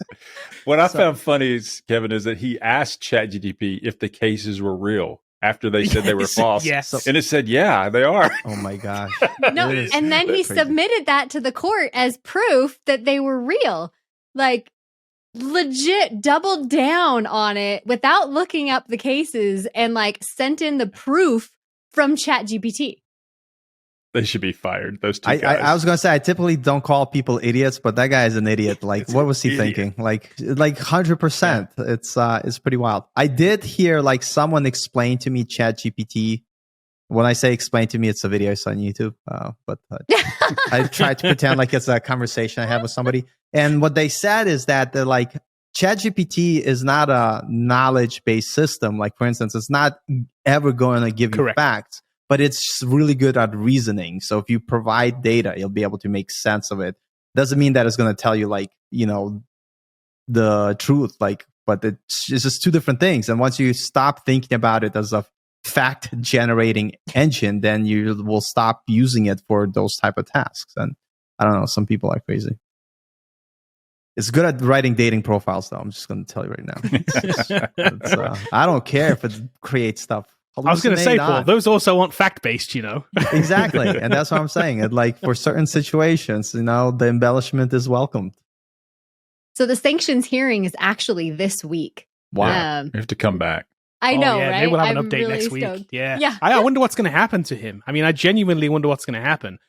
What I found funny, Kevin, is that he asked ChatGPT if the cases were real after they said they were false. Yes. And it said, yeah, they are. Oh my gosh. No, and then he submitted that to the court as proof that they were real. Like, legit doubled down on it without looking up the cases and like sent in the proof from ChatGPT. They should be fired. Those two guys. I was going to say, I typically don't call people idiots, but that guy is an idiot. Like, what was he thinking? Like 100%. Yeah. It's pretty wild. I did hear like someone explain to me ChatGPT. When I say explain to me, it's a video I saw on YouTube. But I try to pretend like it's a conversation I have with somebody. And what they said is that they're like, ChatGPT is not a knowledge-based system. Like, for instance, it's not ever going to give you facts. But it's really good at reasoning. So if you provide data, you'll be able to make sense of it. Doesn't mean that it's going to tell you like, you know, the truth, like, but it's just two different things. And once you stop thinking about it as a fact generating engine, then you will stop using it for those type of tasks. And I don't know, some people are crazy. It's good at writing dating profiles, though. I'm just going to tell you right now. I don't care if it creates stuff. I was going to say, Paul, those also aren't fact-based, you know. Exactly. And that's what I'm saying. And like for certain situations, you know, the embellishment is welcomed. So the sanctions hearing is actually this week. Wow. You have to come back. I know, right? They will have an update next week. Stoked. Yeah. I wonder what's going to happen to him. I mean, I genuinely wonder what's going to happen.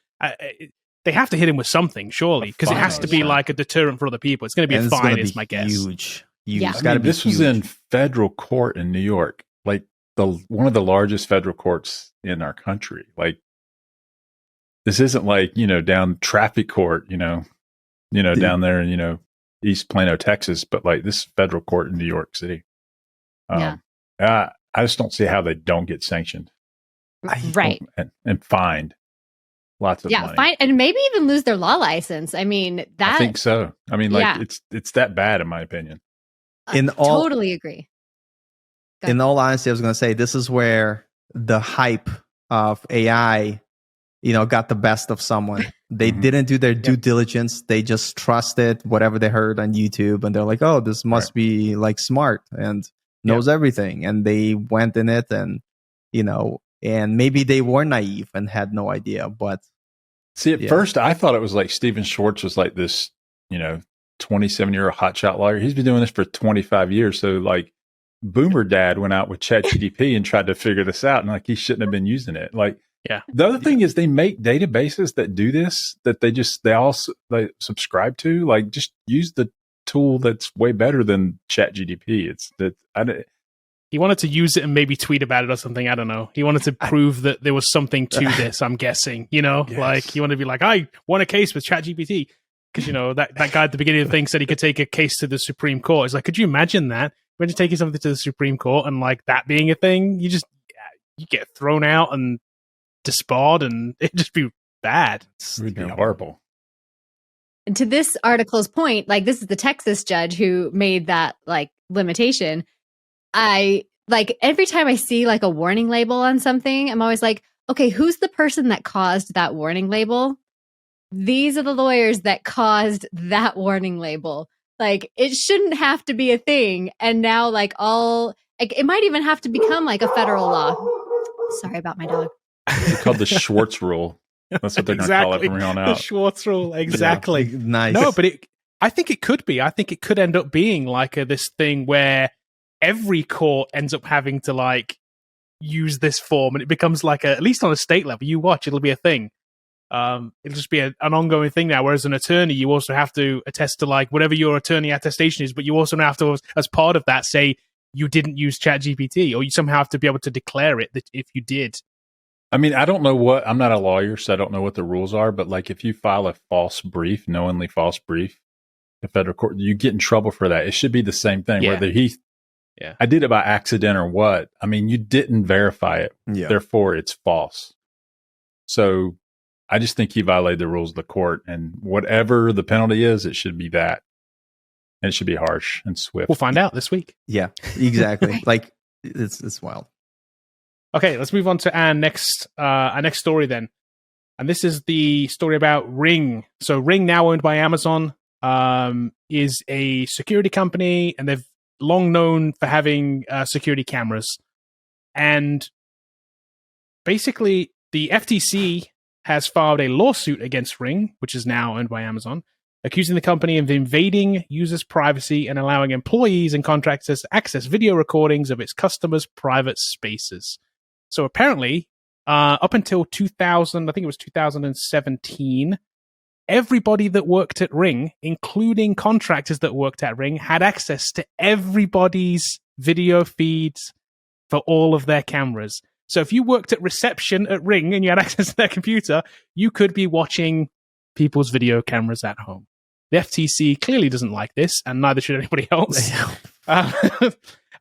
They have to hit him with something, surely, because it has to be like a deterrent for other people. It's going to be a fine, is my guess. Huge. Yeah. This was in federal court in New York. Like, one of the largest federal courts in our country. Like, this isn't like, you know, down traffic court, you know, down there in, East Plano, Texas, but like this federal court in New York City. I just don't see how they don't get sanctioned. Right. And fined lots of money. Fine. And maybe even lose their law license. I mean, I think so. I mean, it's that bad in my opinion. Totally agree. In all honesty, I was going to say, this is where the hype of AI, got the best of someone. They didn't do their due diligence. They just trusted whatever they heard on YouTube. And they're like, oh, this must be like smart and knows everything. And they went in it and, and maybe they were naive and had no idea. But see, at first I thought it was like Stephen Schwartz was like this, 27-year-old hotshot lawyer. He's been doing this for 25 years. So like Boomer Dad went out with ChatGPT and tried to figure this out. And like, he shouldn't have been using it. Like, the other thing is they make databases that do this, that they all subscribe to. Like, just use the tool that's way better than ChatGPT. He wanted to use it and maybe tweet about it or something. I don't know. He wanted to prove that there was something to this, I'm guessing. Like he wanted to be like, I won a case with ChatGPT. Because, that guy at the beginning of the thing said he could take a case to the Supreme Court. It's like, could you imagine that? Imagine taking something to the Supreme Court and like that being a thing? You get thrown out and disbarred and it'd just be bad. It would be horrible. And to this article's point, like this is the Texas judge who made that like limitation. I like every time I see like a warning label on something, I'm always like, okay, who's the person that caused that warning label? These are the lawyers that caused that warning label. Like it shouldn't have to be a thing. And now like it might even have to become like a federal law. Sorry about my dog. It's called the Schwartz rule. That's what they're going to call it from here on out. The Schwartz rule, exactly. Yeah. Nice. No, but I think it could be. I think it could end up being like this thing where every court ends up having to like use this form, and it becomes like at least on a state level, you watch, it'll be a thing. It'll just be an ongoing thing now. Whereas an attorney, you also have to attest to like whatever your attorney attestation is, but you also have to, as part of that, say you didn't use ChatGPT, or you somehow have to be able to declare it that if you did. I mean, I don't know I'm not a lawyer, so I don't know what the rules are, but like if you file a knowingly false brief, the federal court, you get in trouble for that. It should be the same thing, whether I did it by accident or what. I mean, you didn't verify it. Yeah. Therefore, it's false. So I just think he violated the rules of the court, and whatever the penalty is, it should be that. And it should be harsh and swift. We'll find out this week. Yeah, exactly. Like it's wild. Okay, let's move on to our next story then. And this is the story about Ring. So Ring, now owned by Amazon, is a security company, and they've long known for having security cameras. And basically, the FTC has filed a lawsuit against Ring, which is now owned by Amazon, accusing the company of invading users' privacy and allowing employees and contractors to access video recordings of its customers' private spaces. So apparently, up until 2017, everybody that worked at Ring, including contractors that worked at Ring, had access to everybody's video feeds for all of their cameras. So if you worked at reception at Ring and you had access to their computer, you could be watching people's video cameras at home. The FTC clearly doesn't like this, and neither should anybody else.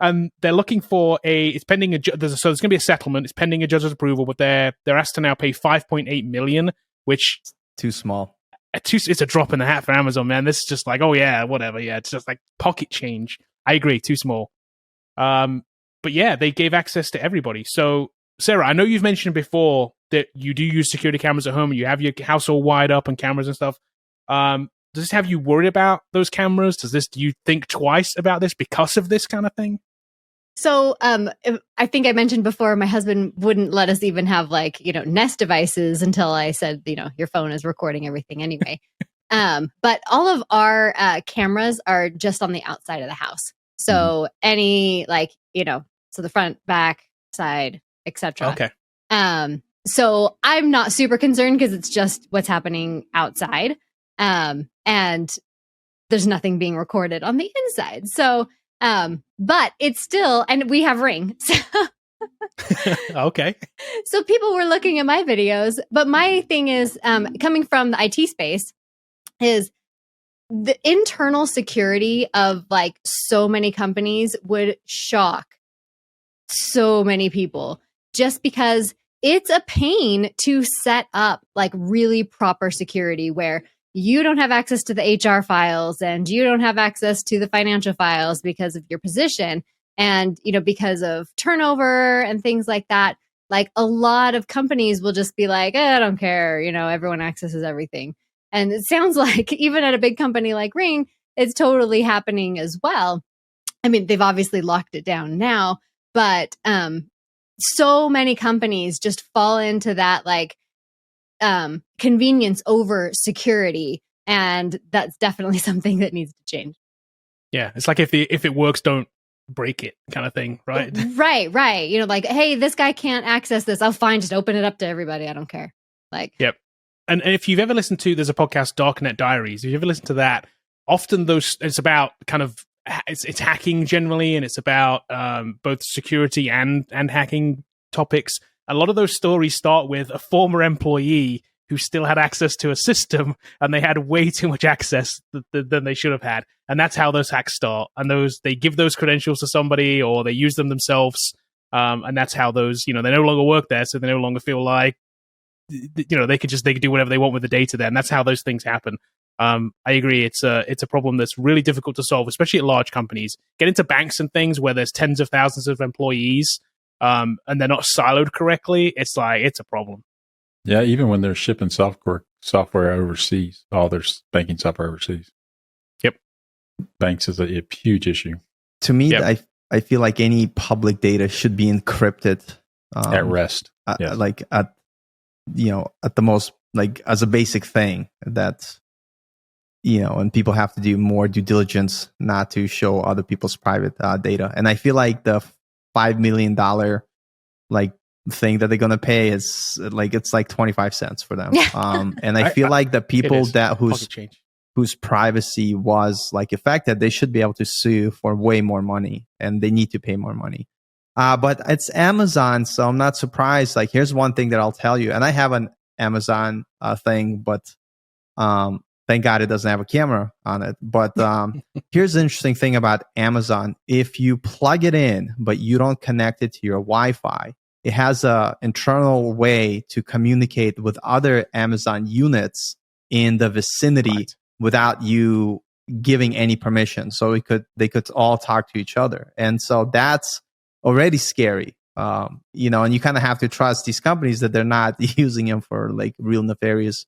And they're looking for it's pending so there's going to be a settlement. It's pending a judge's approval, but they're asked to now pay $5.8 million, which too small. It's a drop in the hat for Amazon, man. This is just like, oh yeah, whatever. Yeah, it's just like pocket change. I agree, too small. But yeah, they gave access to everybody. So Sarah, I know you've mentioned before that you do use security cameras at home. You have your house all wired up and cameras and stuff. Does this have you worried about those cameras? Do you think twice about this because of this kind of thing? So I think I mentioned before, my husband wouldn't let us even have Nest devices until I said, your phone is recording everything anyway. But all of our cameras are just on the outside of the house. So any so the front, back, side, etc. Okay. So I'm not super concerned because it's just what's happening outside. And there's nothing being recorded on the inside. So, but it's still, and we have Ring. So okay. So people were looking at my videos, but my thing is, coming from the IT space, is the internal security of like so many companies would shock so many people, just because it's a pain to set up like really proper security where you don't have access to the HR files and you don't have access to the financial files because of your position. And, because of turnover and things like that, like a lot of companies will just be like, I don't care. Everyone accesses everything. And it sounds like even at a big company like Ring, it's totally happening as well. I mean, they've obviously locked it down now, but so many companies just fall into that like convenience over security. And that's definitely something that needs to change. Yeah. It's like if it works, don't break it kind of thing, right? Right. Like, hey, this guy can't access this. Oh, fine. Just open it up to everybody. I don't care. Like, yep. And if you've ever listened to, there's a podcast, Darknet Diaries. If you ever listened to that, often it's about kind of, it's hacking generally, and it's about both security and hacking topics. A lot of those stories start with a former employee who still had access to a system, and they had way too much access than they should have had. And that's how those hacks start. And they give those credentials to somebody, or they use them themselves. And that's how those, they no longer work there. So they no longer feel like, they could do whatever they want with the data there. And that's how those things happen. I agree. It's a problem that's really difficult to solve, especially at large companies. Get into banks and things where there's tens of thousands of employees, and they're not siloed correctly. It's a problem. Yeah, even when they're shipping software overseas, all their banking software overseas. Yep. Banks is a huge issue. To me, yep. I feel like any public data should be encrypted at rest. Yes. Like at the most, like as a basic thing that, and people have to do more due diligence not to show other people's private data. And I feel like the $5 million like thing that they're going to pay is like, it's like 25 cents for them. And I feel like the people whose privacy was like affected, they should be able to sue for way more money, and they need to pay more money. But it's Amazon, so I'm not surprised. Like, here's one thing that I'll tell you, and I have an Amazon thing, but thank God it doesn't have a camera on it. But here's the interesting thing about Amazon. If you plug it in, but you don't connect it to your Wi-Fi, it has an internal way to communicate with other Amazon units in the vicinity without you giving any permission. So they could all talk to each other. And so that's already scary. And you kind of have to trust these companies that they're not using them for like real nefarious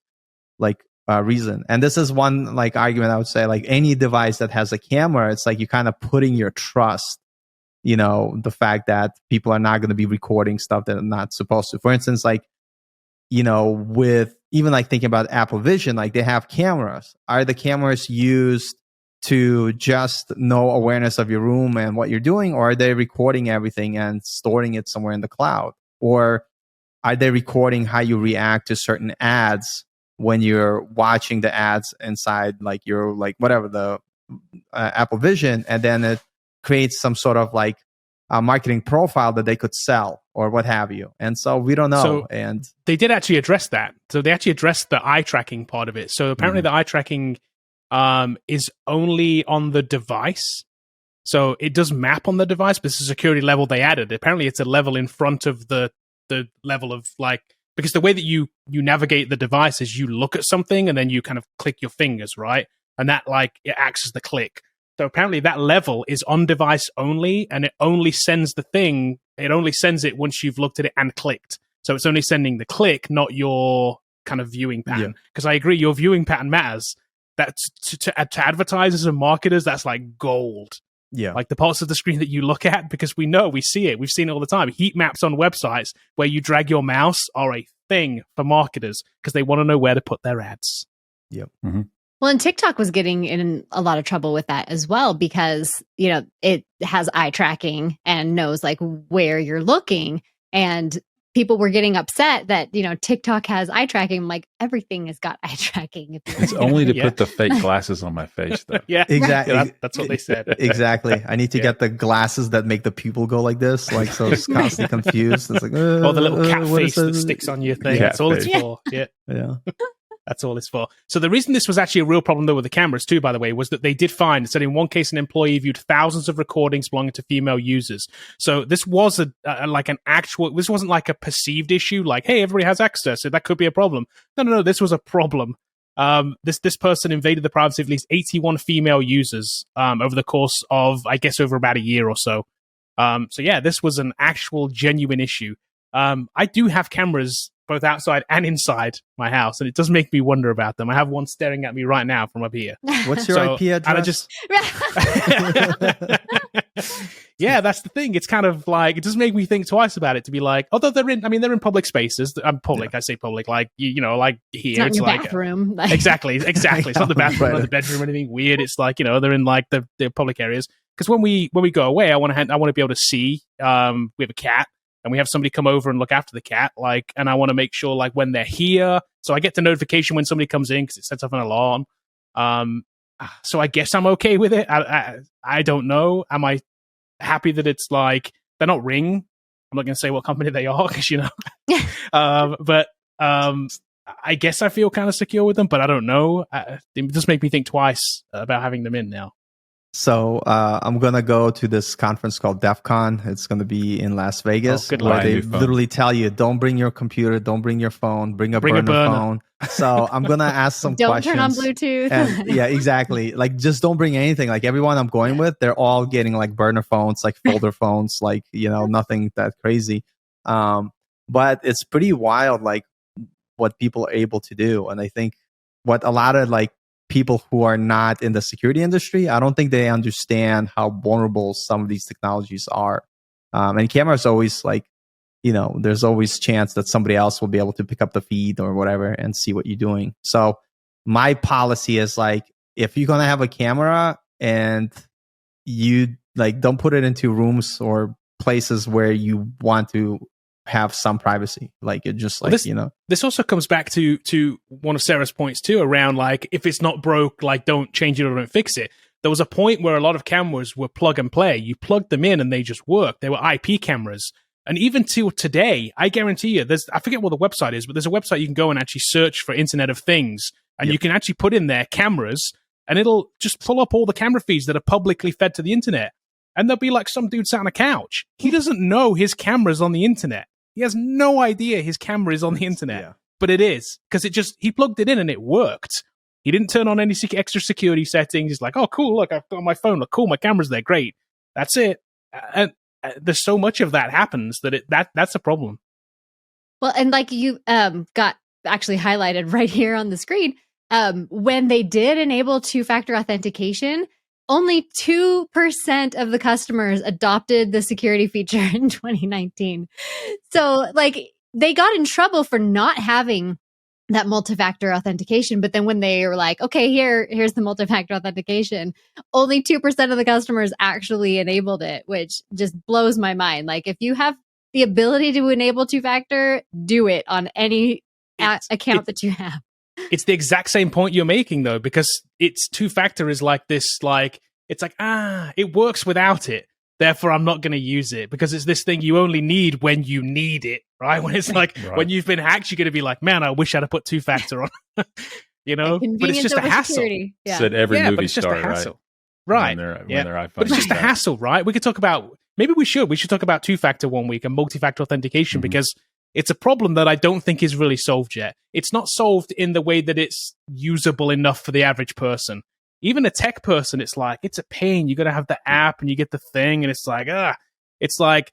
reason. And this is one like argument I would say, like any device that has a camera, it's like you're kind of putting your trust, the fact that people are not going to be recording stuff that they're not supposed to. For instance, like, with even like thinking about Apple Vision, like they have cameras. Are the cameras used to just know awareness of your room and what you're doing, or are they recording everything and storing it somewhere in the cloud? Or are they recording how you react to certain ads when you're watching the ads inside like your like whatever the Apple Vision, and then it creates some sort of like a marketing profile that they could sell or what have you. And so we don't know. So and they did actually address that. So they actually addressed the eye tracking part of it. So apparently the eye tracking is only on the device. So it does map on the device, but it's a security level they added. Apparently it's a level in front of the level of like, because the way that you navigate the device is you look at something and then you kind of click your fingers, right? And that like, it acts as the click. So apparently that level is on device only, and it only sends the thing. It only sends it once you've looked at it and clicked. So it's only sending the click, not your kind of viewing pattern. Because I agree, your viewing pattern matters. That's to advertisers and marketers, that's like gold. Yeah. Like the parts of the screen that you look at, because we see it. We've seen it all the time. Heat maps on websites where you drag your mouse are a thing for marketers because they want to know where to put their ads. Yep. Mm-hmm. Well, and TikTok was getting in a lot of trouble with that as well because, it has eye tracking and knows like where you're looking. And people were getting upset that, TikTok has eye tracking. Like everything has got eye tracking. It's only to put the fake glasses on my face, though. Yeah, exactly. Yeah, that's what they said. Exactly. I need to get the glasses that make the pupil go like this, like so it's constantly confused. It's like, or the little cat face that sticks on your thing. That's all it's for. Yeah. Yeah. That's all it's for. So the reason this was actually a real problem, though, with the cameras, too, by the way, was that they did find that in one case, an employee viewed thousands of recordings belonging to female users. So this was this wasn't like a perceived issue, like, hey, everybody has access, so that could be a problem. No, this was a problem. This person invaded the privacy of at least 81 female users over the course of, I guess, over about a year or so. So yeah, this was an actual genuine issue. I do have cameras both outside and inside my house, and it does make me wonder about them. I have one staring at me right now from up here. What's your IP address? Yeah, that's the thing. It's kind of like, it does make me think twice about it, to be like, although they're in public spaces. I'm public. Yeah. I say public, like, like here. It's not in your like bathroom. Exactly. It's not the bathroom or the bedroom or anything weird. It's like, they're in like the public areas. Because when we go away, I want to be able to see. We have a cat. And we have somebody come over and look after the cat, and I want to make sure, when they're here, so I get the notification when somebody comes in because it sets off an alarm. So I guess I'm okay with it. I don't know. Am I happy that it's they're not Ring? I'm not going to say what company they are because but I guess I feel kind of secure with them, but I don't know. It just make me think twice about having them in now. So I'm going to go to this conference called DEF CON. It's going to be in Las Vegas, where they literally tell you, don't bring your computer, don't bring your phone, bring a burner phone. So I'm going to ask some questions. Don't turn on Bluetooth. And, yeah, exactly. Just don't bring anything. Everyone I'm going with, they're all getting burner phones, folder phones, nothing that crazy. But it's pretty wild, what people are able to do. And I think what a lot of people who are not in the security industry, I don't think they understand how vulnerable some of these technologies are. And cameras always there's always chance that somebody else will be able to pick up the feed or whatever and see what you're doing. So my policy is if you're going to have a camera and you don't put it into rooms or places where you want to have some privacy, it just This also comes back to one of Sarah's points too, around if it's not broke, don't change it or don't fix it. There was a point where a lot of cameras were plug and play. You plugged them in and they just worked. They were IP cameras. And even till today, I guarantee you, I forget what the website is, but there's a website you can go and actually search for Internet of Things, and you can actually put in there cameras, and it'll just pull up all the camera feeds that are publicly fed to the internet. And there'll be some dude sat on a couch. He doesn't know his camera's on the internet. He has no idea his camera is on the internet, but it is, because he plugged it in and it worked. He didn't turn on any extra security settings. He's like, oh, cool, look, I've got my phone. Look, cool, my camera's there. Great. That's it. And there's so much of that happens that's a problem. Well, and you got actually highlighted right here on the screen, when they did enable two-factor authentication, only 2% of the customers adopted the security feature in 2019. So they got in trouble for not having that multi-factor authentication. But then when they were like, okay, here's the multi-factor authentication, only 2% of the customers actually enabled it, which just blows my mind. If you have the ability to enable two-factor, do it on any account that you have. It's the exact same point you're making, though, because it's two-factor is it works without it. Therefore, I'm not going to use it, because it's this thing you only need when you need it, right? When it's when you've been hacked, you're going to be like, man, I wish I'd have put two-factor on, But it's just a hassle. Yeah. Said every movie star, right? When their iPhone but it's just a hassle, right? We could talk about, maybe we should talk about two-factor one week and multi-factor authentication, because it's a problem that I don't think is really solved yet. It's not solved in the way that it's usable enough for the average person. Even a tech person, it's a pain. You got to have the app and you get the thing, and it's I'm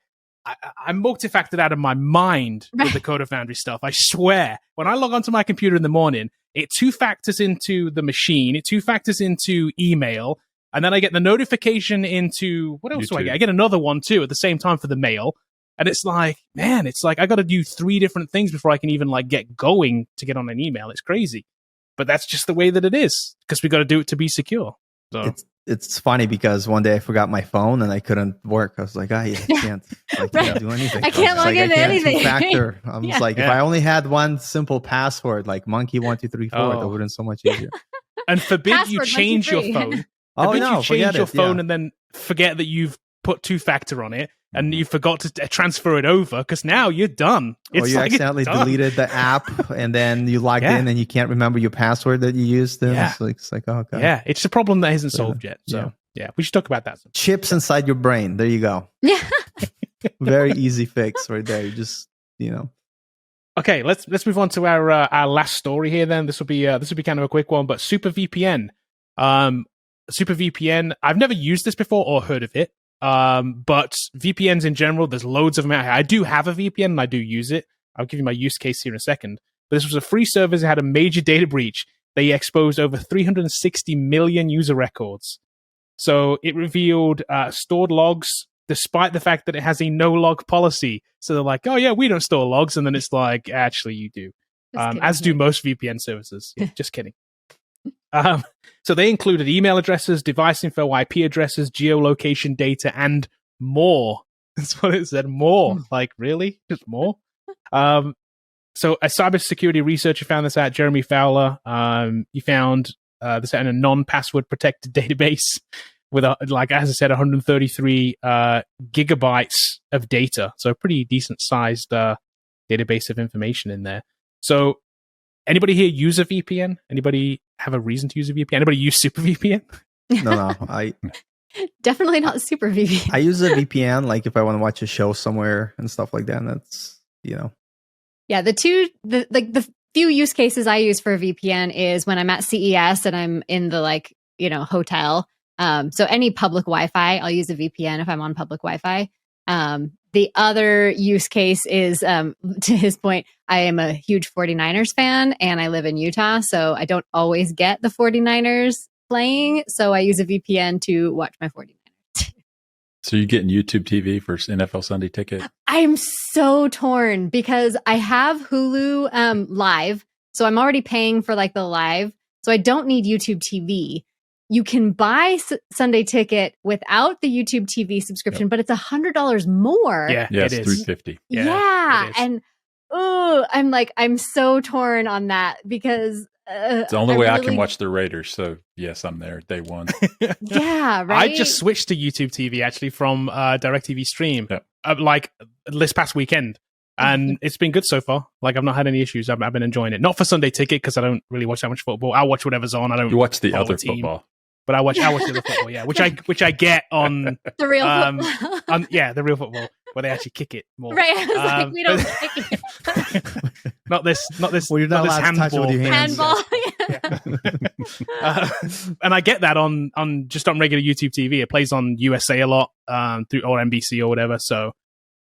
multi-factored out of my mind with the Coder Foundry stuff. I swear. When I log onto my computer in the morning, it two-factors into the machine, it two-factors into email, and then I get the notification into, what else YouTube. Do I get? I get another one too at the same time for the mail. And it's I got to do 3 different things before I can even get going to get on an email. It's crazy. But that's just the way that it is, because we got to do it to be secure. So it's funny, because one day I forgot my phone and I couldn't work. I was like, I can't do anything. I can't log into anything. Two-factor. I was if I only had one simple password, monkey1234, that would have been so much easier. And forbid you change your phone. Change your phone and then forget that you've put two-factor on it. and you forgot to transfer it over because now you're done. Or you accidentally deleted the app and then you logged in and you can't remember your password that you used. It's like, oh, God. Yeah, it's a problem that isn't solved yet. So, yeah, we should talk about that. Chips inside your brain. There you go. Yeah. Very easy fix right there. You just, Okay, let's move on to our last story here. Then this will be kind of a quick one, but SuperVPN. SuperVPN. I've never used this before or heard of it. But VPNs in general, there's loads of them out here. I do have a VPN and I do use it. I'll give you my use case here in a second. But this was a free service that had a major data breach. They exposed over 360 million user records. So it revealed stored logs, despite the fact that it has a no log policy. So they're like, oh yeah, we don't store logs. And then it's like, actually you do. As do most VPN services. Yeah, just kidding. So they included email addresses, device info, IP addresses, geolocation data, and more. That's what it said, more. Like, really? Just more? So a cybersecurity researcher found this out, Jeremy Fowler. He found this in a non-password protected database with, as I said, 133 gigabytes of data. So a pretty decent sized database of information in there. So anybody here use a VPN? Anybody have a reason to use a VPN? Anybody use SuperVPN? No. I definitely not SuperVPN. I use a VPN like if I want to watch a show somewhere and stuff like that. And that's, Yeah, the few use cases I use for a VPN is when I'm at CES and I'm in the hotel. So any public Wi-Fi, I'll use a VPN if I'm on public Wi-Fi. The other use case is, to his point, I am a huge 49ers fan and I live in Utah, so I don't always get the 49ers playing. So I use a VPN to watch my 49ers. So you're getting YouTube TV for NFL Sunday Ticket? I'm so torn because I have Hulu Live, so I'm already paying for the live, so I don't need YouTube TV. You can buy Sunday Ticket without the YouTube TV subscription, but it's $100 more. Yeah, it's it is. $350. Yeah, and I'm so torn on that because it's the only way I can watch the Raiders. So yes, I'm there day one. Yeah, right. I just switched to YouTube TV actually from DirecTV Stream, this past weekend, and it's been good so far. I've not had any issues. I've been enjoying it. Not for Sunday Ticket because I don't really watch that much football. I watch whatever's on. I don't. You watch the follow other a team. football. But I watch the other football, yeah, which I get on the real football. The real football where they actually kick it more. Right, I was we don't kick it. not this. Well, you're not allowed to touch it with your hands. Handball. And I get that on regular YouTube TV. It plays on USA a lot through or NBC or whatever. So,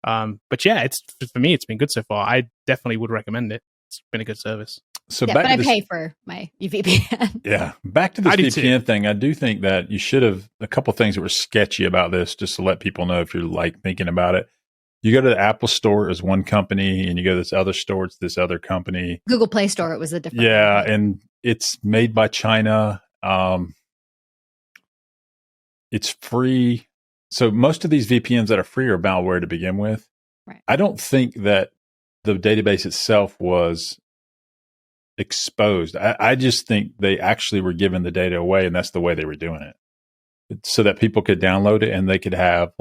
but yeah, for me, it's been good so far. I definitely would recommend it. It's been a good service. So but I pay for my VPN. Yeah. Back to this VPN thing. I do think that you should have a couple things that were sketchy about this, just to let people know if you're thinking about it. You go to the Apple store as one company and you go to this other store, it's this other company. Google Play Store, it was a different company. And it's made by China. It's free. So most of these VPNs that are free are malware to begin with. Right. I don't think that the database itself was exposed. I just think they actually were giving the data away, and that's the way they were doing it, so that people could download it and they could have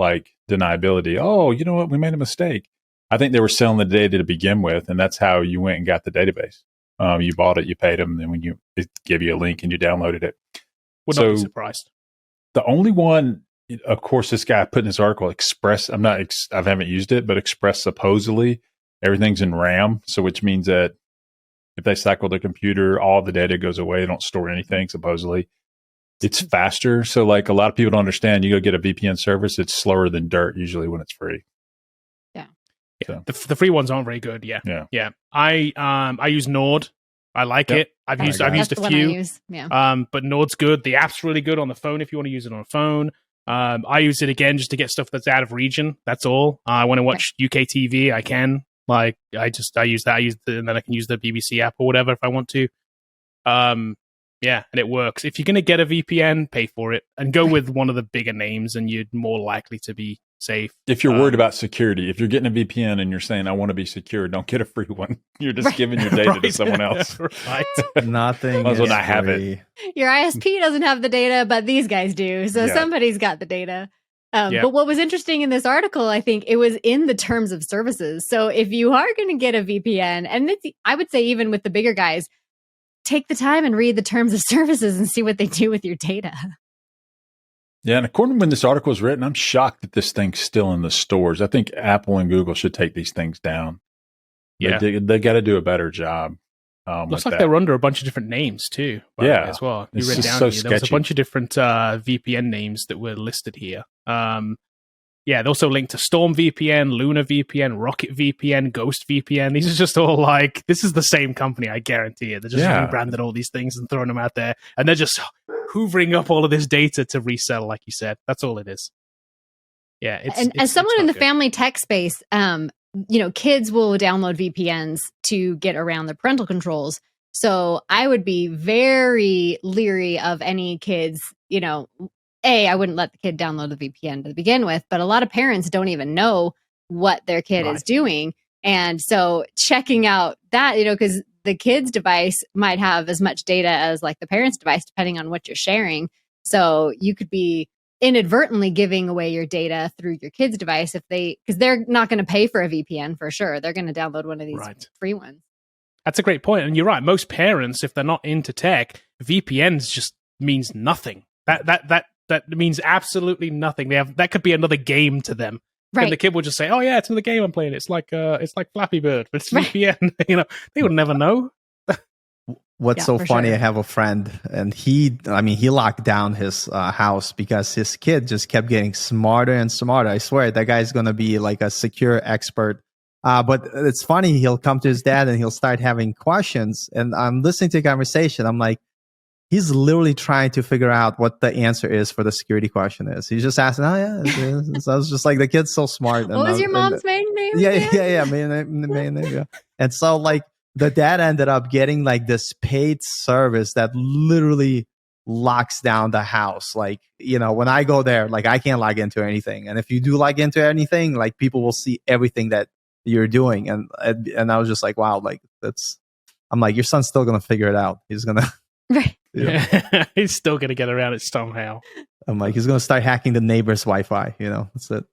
deniability. Oh, you know what? We made a mistake. I think they were selling the data to begin with, and that's how you went and got the database. You bought it, you paid them, and then it gave you a link and you downloaded it. Would not be surprised. The only one, of course, this guy put in his article, Express. I haven't used it, but Express supposedly everything's in RAM, so which means that if they cycle the computer, all the data goes away. They don't store anything, supposedly. It's faster. So a lot of people don't understand. You go get a VPN service, it's slower than dirt usually when it's free. Yeah. So. The free ones aren't very good. Yeah. I use Nord. I like it. I've used a few. But Nord's good. The app's really good on the phone if you want to use it on a phone. I use it again just to get stuff that's out of region. That's all. I want to watch UK TV. I can. I use that. And then I can use the BBC app or whatever if I want to. And it works. If you're going to get a VPN, pay for it and go with one of the bigger names, and you're more likely to be safe. If you're worried about security, if you're getting a VPN and you're saying, I want to be secure, don't get a free one. You're just giving your data to someone else. Right. Nothing. Might as well not have it. Your ISP doesn't have the data, but these guys do. So somebody's got the data. But what was interesting in this article, I think it was in the terms of services. So if you are going to get a VPN, and I would say even with the bigger guys, take the time and read the terms of services and see what they do with your data. Yeah, and according to when this article was written, I'm shocked that this thing's still in the stores. I think Apple and Google should take these things down. Yeah. They got to do a better job. Looks like they're under a bunch of different names too. As well. You read down so here. There was a bunch of different VPN names that were listed here. They also linked to Storm VPN, Luna VPN, Rocket VPN, Ghost VPN. These are just all like, this is the same company, I guarantee it. They're just rebranded all these things and throwing them out there. And they're just hoovering up all of this data to resell, like you said. That's all it is. Yeah. And as someone in the family tech space, kids will download VPNs to get around the parental controls. So I would be very leery of any kids, I wouldn't let the kid download the VPN to begin with, but a lot of parents don't even know what their kid is doing. And so checking out that, because the kid's device might have as much data as like the parent's device, depending on what you're sharing. So you could be inadvertently giving away your data through your kid's device because they're not going to pay for a VPN for sure. They're going to download one of these free ones. That's a great point. And you're right. Most parents, if they're not into tech, VPNs just means nothing. That means absolutely nothing. That could be another game to them. Right. And the kid will just say, "Oh yeah, it's another game I'm playing. It's like Flappy Bird, but it's VPN." They would never know. What's so funny? Sure. I have a friend, and he locked down his house because his kid just kept getting smarter and smarter. I swear that guy's gonna be like a secure expert. But it's funny. He'll come to his dad and he'll start having questions, and I'm listening to the conversation. I'm like, he's literally trying to figure out what the answer is for the security question is. He's just asking, "Oh yeah." So I was just like, the kid's so smart. What was your mom's maiden name? Yeah. Maiden name. Yeah. And so like the dad ended up getting like this paid service that literally locks down the house. Like, when I go there, like I can't log into anything. And if you do log into anything, like people will see everything that you're doing. And I was just like, wow, like I'm like, your son's still going to figure it out. He's going to. Right. Yeah. He's still going to get around it somehow. I'm like, he's going to start hacking the neighbor's Wi-Fi. That's it.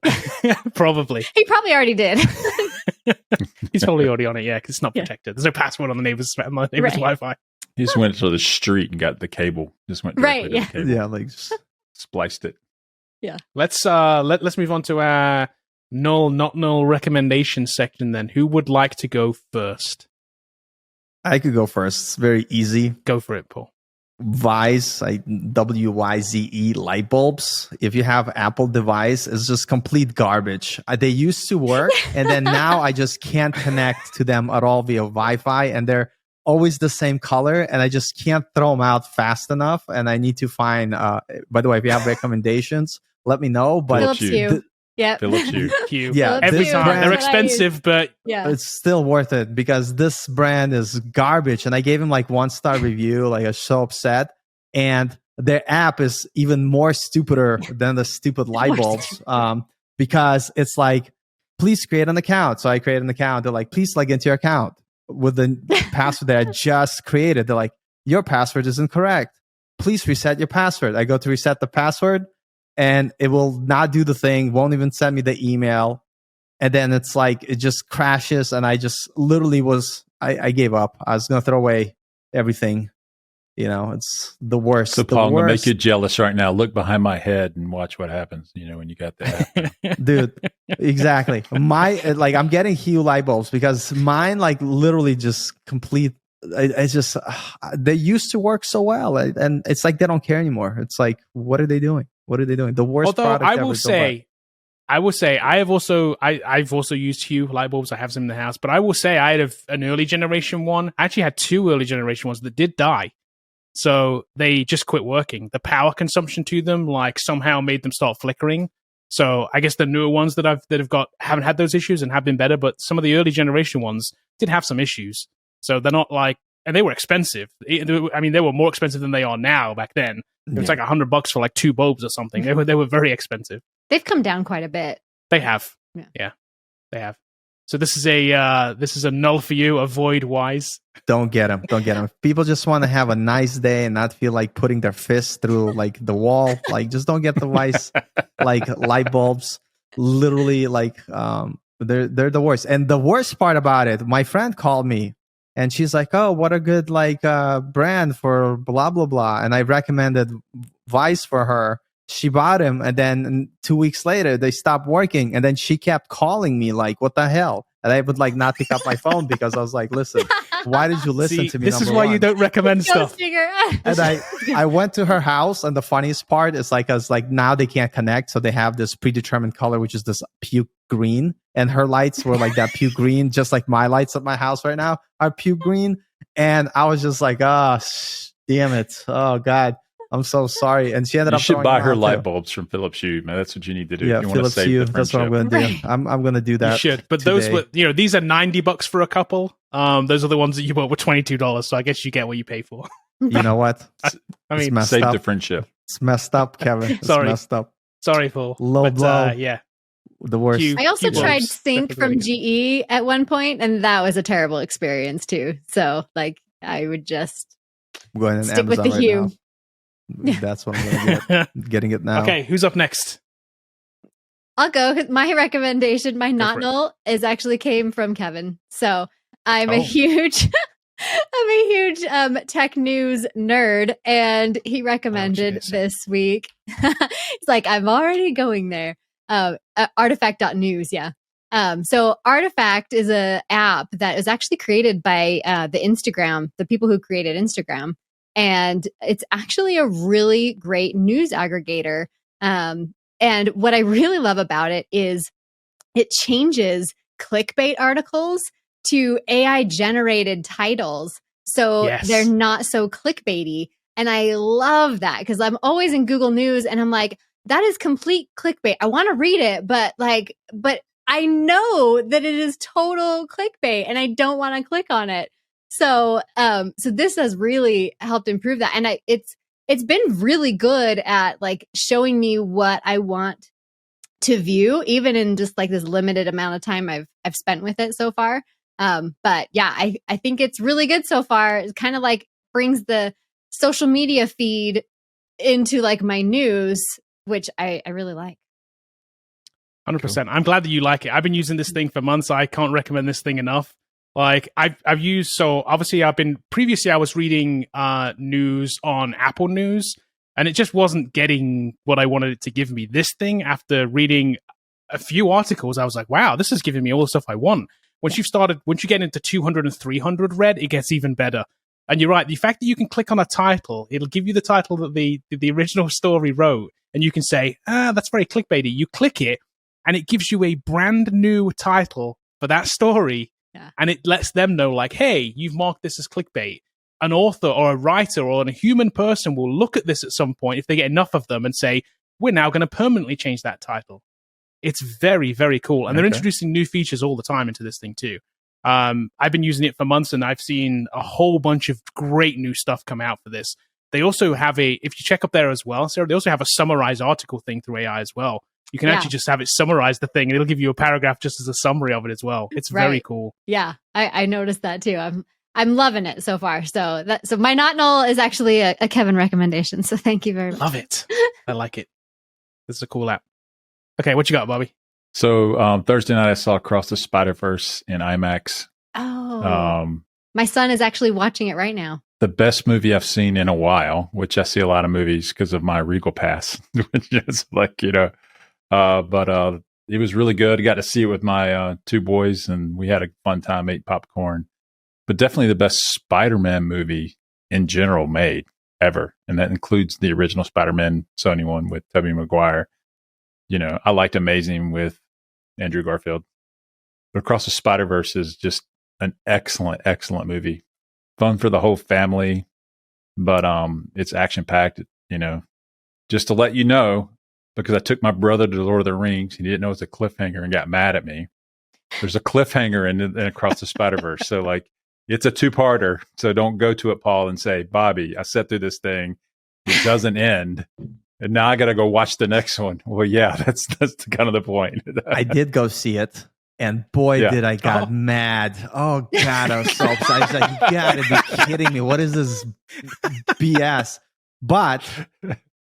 Probably. He probably already did. He's probably already on it, because it's not protected. There's no password on the neighbor's Wi-Fi. He just went to the street and got the cable. Just went directly to the cable. Yeah, like spliced it. Yeah. Let's move on to our null, not null recommendation section then. Who would like to go first? I could go first. It's very easy. Go for it, Paul. Wyze, WYZE light bulbs. If you have Apple device, it's just complete garbage. They used to work, and then now I just can't connect to them at all via Wi-Fi, and they're always the same color, and I just can't throw them out fast enough. And I need to find. By the way, if you have recommendations, let me know. But Philips Hue. Yeah, Philips Hue. Yeah, every time they're expensive, but it's still worth it because this brand is garbage. And I gave him like 1-star review. Like I was so upset, and their app is even more stupider than the stupid light bulbs. Because it's like, please create an account. So I created an account. They're like, please log into your account with the password that I just created. They're like, your password is incorrect. Please reset your password. I go to reset the password, and it will not do the thing, won't even send me the email. And then it's like, it just crashes. And I just literally I gave up. I was going to throw away everything. It's the worst. So Paul, I'm going to make you jealous right now. Look behind my head and watch what happens, when you got that. Dude, exactly. I'm getting Hue light bulbs because mine literally just complete. It's just, they used to work so well. And it's like, they don't care anymore. It's like, what are they doing? What are they doing? The worst product I ever. will say, I've also used Hue light bulbs. I have some in the house, but I will say I had an early generation one. I actually had 2 early generation ones that did die. So they just quit working. The power consumption to them, somehow made them start flickering. So I guess the newer ones that haven't had those issues and have been better, but some of the early generation ones did have some issues. So they're not and they were expensive. I mean, they were more expensive than they are now back then. It was like $100 for 2 bulbs or something. They were very expensive. They've come down quite a bit. They have. Yeah, they have. So this is a null for you. Avoid Wise. Don't get them. Don't get them. People just want to have a nice day and not feel like putting their fist through like the wall. Like, just don't get the Wise like light bulbs. Literally, like they're the worst. And the worst part about it, my friend called me and she's like, "Oh, what a good like brand for blah blah blah." And I recommended Vice for her. She bought him, and then 2 weeks later they stopped working, and then she kept calling me like, "What the hell?" And I would like not pick up my phone because I was like, "Listen, why did you listen to me?" This is why you don't recommend stuff. And I went to her house, and the funniest part is like, as like now they can't connect, so they have this predetermined color, which is this puke green, and her lights were like that puke green, just like my lights at my house right now are puke green, and I was just like, damn it, oh god. I'm so sorry. And she ended up. You should buy her light bulbs from Philips Hue, man. That's what you need to do. Yeah, you Philips Hue. That's what I'm going to do. I'm going to do that. You should. But today. those were, these are $90 for a couple. Those are the ones that you bought were $22. So I guess you get what you pay for. You know what? I mean, save the friendship. It's messed up, Kevin. It's Sorry. messed up. Sorry, Paul. Low blow. Yeah. The worst. I also tried Sync from GE at one point, and that was a terrible experience too. So, like, I would just stick with the Hue. Now. That's what I'm going to get. Getting it now. Okay, who's up next? I'll go. My recommendation, my not null, is actually came from Kevin. So I'm a huge tech news nerd, and he recommended this week. It's like, I'm already going there. Artifact.news, yeah. So Artifact is a app that is actually created by the people who created Instagram. And it's actually a really great news aggregator. And what I really love about it is it changes clickbait articles to AI generated titles. So they're not so clickbaity. And I love that because I'm always in Google News and I'm like, that is complete clickbait. I want to read it, but I know that it is total clickbait and I don't want to click on it. So this has really helped improve that. And it's been really good at like showing me what I want to view, even in just like this limited amount of time I've spent with it so far. But yeah, I think it's really good so far. It kind of like brings the social media feed into like my news, which I really like. 100%. I'm glad that you like it. I've been using this thing for months. I can't recommend this thing enough. Like I've used, so obviously previously I was reading news on Apple News and it just wasn't getting what I wanted it to give me. This thing, after reading a few articles, I was like, wow, this is giving me all the stuff I want. Once you get into 200 and 300 read, it gets even better. And you're right, the fact that you can click on a title, it'll give you the title that the original story wrote, and you can say, that's very clickbaity. You click it, and it gives you a brand new title for that story. Yeah. And it lets them know, like, hey, you've marked this as clickbait. An author or a writer or a human person will look at this at some point, if they get enough of them, and say, we're now going to permanently change that title. It's very, very cool. And they're introducing new features all the time into this thing, too. I've been using it for months, and I've seen a whole bunch of great new stuff come out for this. They also have if you check up there as well, Sarah, they also have a summarized article thing through AI as well. You can actually just have it summarize the thing, and it'll give you a paragraph just as a summary of it as well. It's very cool. Yeah, I noticed that too. I'm loving it so far. So my not null is actually a Kevin recommendation. So thank you very much. Love it. I like it. This is a cool app. Okay, what you got, Bobby? So Thursday night I saw Across the Spider-Verse in IMAX. Oh, my son is actually watching it right now. The best movie I've seen in a while, which I see a lot of movies because of my Regal Pass, which is like, but it was really good. I got to see it with my two boys, and we had a fun time, ate popcorn. But definitely the best Spider-Man movie in general made ever, and that includes the original Spider-Man Sony one with Tobey Maguire. I liked Amazing with Andrew Garfield. But Across the Spider-Verse is just an excellent, excellent movie. Fun for the whole family, but it's action-packed, Just to let you know, because I took my brother to Lord of the Rings, and he didn't know it was a cliffhanger and got mad at me. There's a cliffhanger in Across the Spider-Verse. So, like, it's a two-parter. So don't go to it, Paul, and say, Bobby, I sat through this thing. It doesn't end. And now I got to go watch the next one. Well, yeah, that's kind of the point. I did go see it. And boy, did I got mad. Oh, God, I was so upset. I was like, you gotta be kidding me. What is this BS? But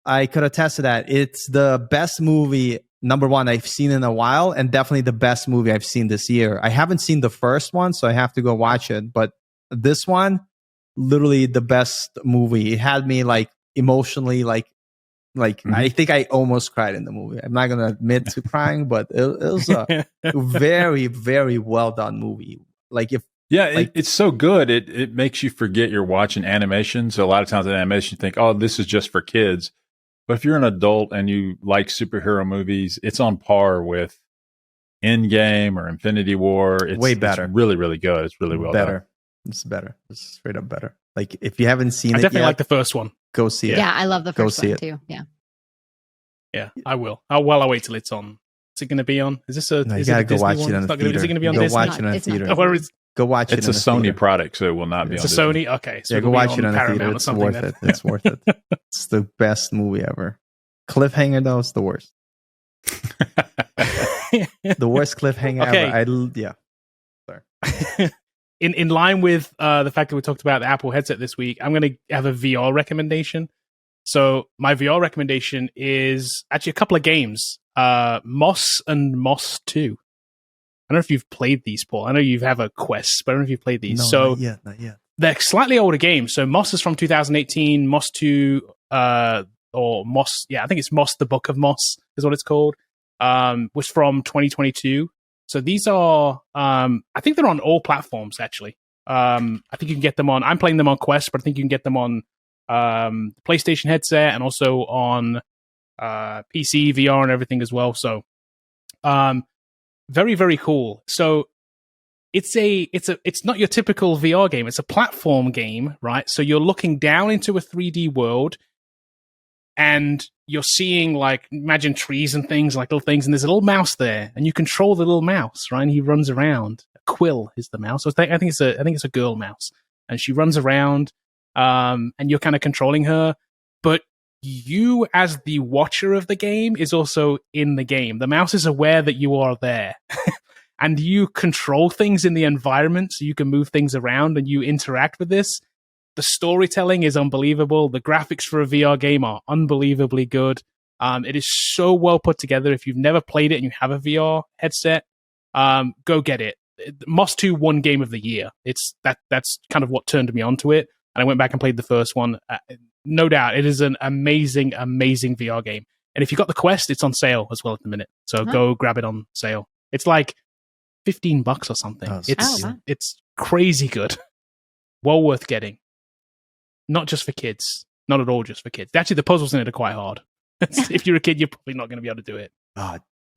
I could attest to that. It's the best movie, number one, I've seen in a while, and definitely the best movie I've seen this year. I haven't seen the first one, so I have to go watch it. But this one, literally the best movie. It had me like emotionally, I think I almost cried in the movie. I'm not gonna admit to crying, but it was a very, very well done movie. It's so good. It makes you forget you're watching animation. So a lot of times in animation, you think, "Oh, this is just for kids." But if you're an adult and you like superhero movies, it's on par with Endgame or Infinity War. It's way better. It's really, really good. It's really well better. done. It's better. It's straight up better. Like if you haven't seen I it, definitely yet, like the first one. Go see it. Yeah, I love the Go first see one it. too. Yeah. Yeah, I will. I'll wait till it's on. Is it going to be on? Is this a? No, you is it gotta a go Disney watch one? it in It's the not gonna- theater. Is it going to be on Go Disney? watch it in a It's not theater. Disney. Or is Go watch it. It's in a Sony theater. product, so it will not be it's on a Disney. Sony? Okay, so Yeah, it'll go be watch it on in a Paramount theater. or It's something worth then. it. It's worth it. It's the best movie ever. Cliffhanger though, it's the worst. The worst cliffhanger Okay. ever. Yeah. Sorry. In line with the fact that we talked about the Apple headset this week, I'm going to have a VR recommendation. So my VR recommendation is actually a couple of games, Moss and Moss 2. I don't know if you've played these, Paul. I know you have a Quest, but I don't know if you've played these. No, So not yet. they're slightly older games. So Moss is from 2018. Moss 2, or Moss, I think it's Moss, the Book of Moss is what it's called, was from 2022. So these are, I think they're on all platforms, actually. I think you can get them on, I'm playing them on Quest, but I think you can get them on PlayStation headset and also on PC, VR, and everything as well. So very, very cool. So it's not your typical VR game. It's a platform game, right? So you're looking down into a 3D world and you're seeing, like, imagine trees and things, like little things, and there's a little mouse there, and you control the little mouse, right? And he runs around. Quill is the mouse. So I think it's a girl mouse, and she runs around, and you're kind of controlling her. But you, as the watcher of the game, is also in the game. The mouse is aware that you are there, and you control things in the environment, so you can move things around and you interact with this. The storytelling is unbelievable. The graphics for a VR game are unbelievably good. It is so well put together. If you've never played it and you have a VR headset, go get it. Moss 2 won Game of the Year. That's kind of what turned me onto it. And I went back and played the first one. No doubt, it is an amazing, amazing VR game. And if you got the Quest, it's on sale as well at the minute. So go grab it on sale. It's like $15 or something. It's crazy good. Well worth getting. Not just for kids. Not at all just for kids. Actually, the puzzles in it are quite hard. If you're a kid, you're probably not going to be able to do it.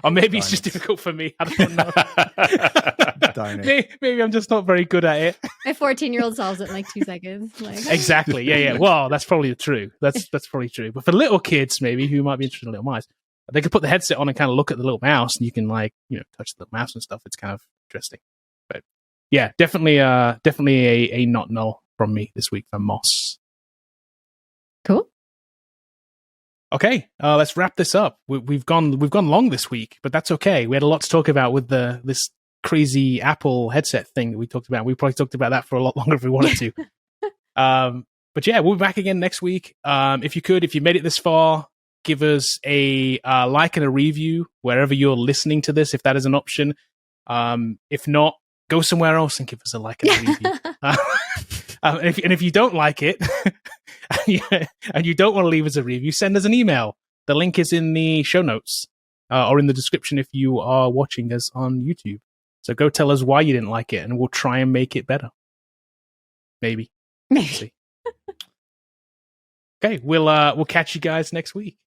Or maybe it's just difficult for me. I don't know. Darn it. Maybe I'm just not very good at it. My 14-year-old solves it in like 2 seconds. Like, Exactly. Yeah. Well, that's probably true. That's probably true. But for little kids, maybe, who might be interested in little mice, they could put the headset on and kind of look at the little mouse, and you can, like, touch the mouse and stuff. It's kind of interesting. But yeah, definitely a not null from me this week for Moss. cool. Okay, let's wrap this up. We've gone long this week, but that's okay. We had a lot to talk about with this crazy Apple headset thing that we talked about. We probably talked about that for a lot longer if we wanted to. But yeah, we'll be back again next week. If you made it this far, give us a like and a review wherever you're listening to this, if that is an option. If not, go somewhere else and give us a like and a review. And if you don't like it and you don't want to leave us a review, send us an email. The link is in the show notes or in the description if you are watching us on YouTube. So go tell us why you didn't like it, and we'll try and make it better. Maybe. Maybe. Okay, we'll catch you guys next week.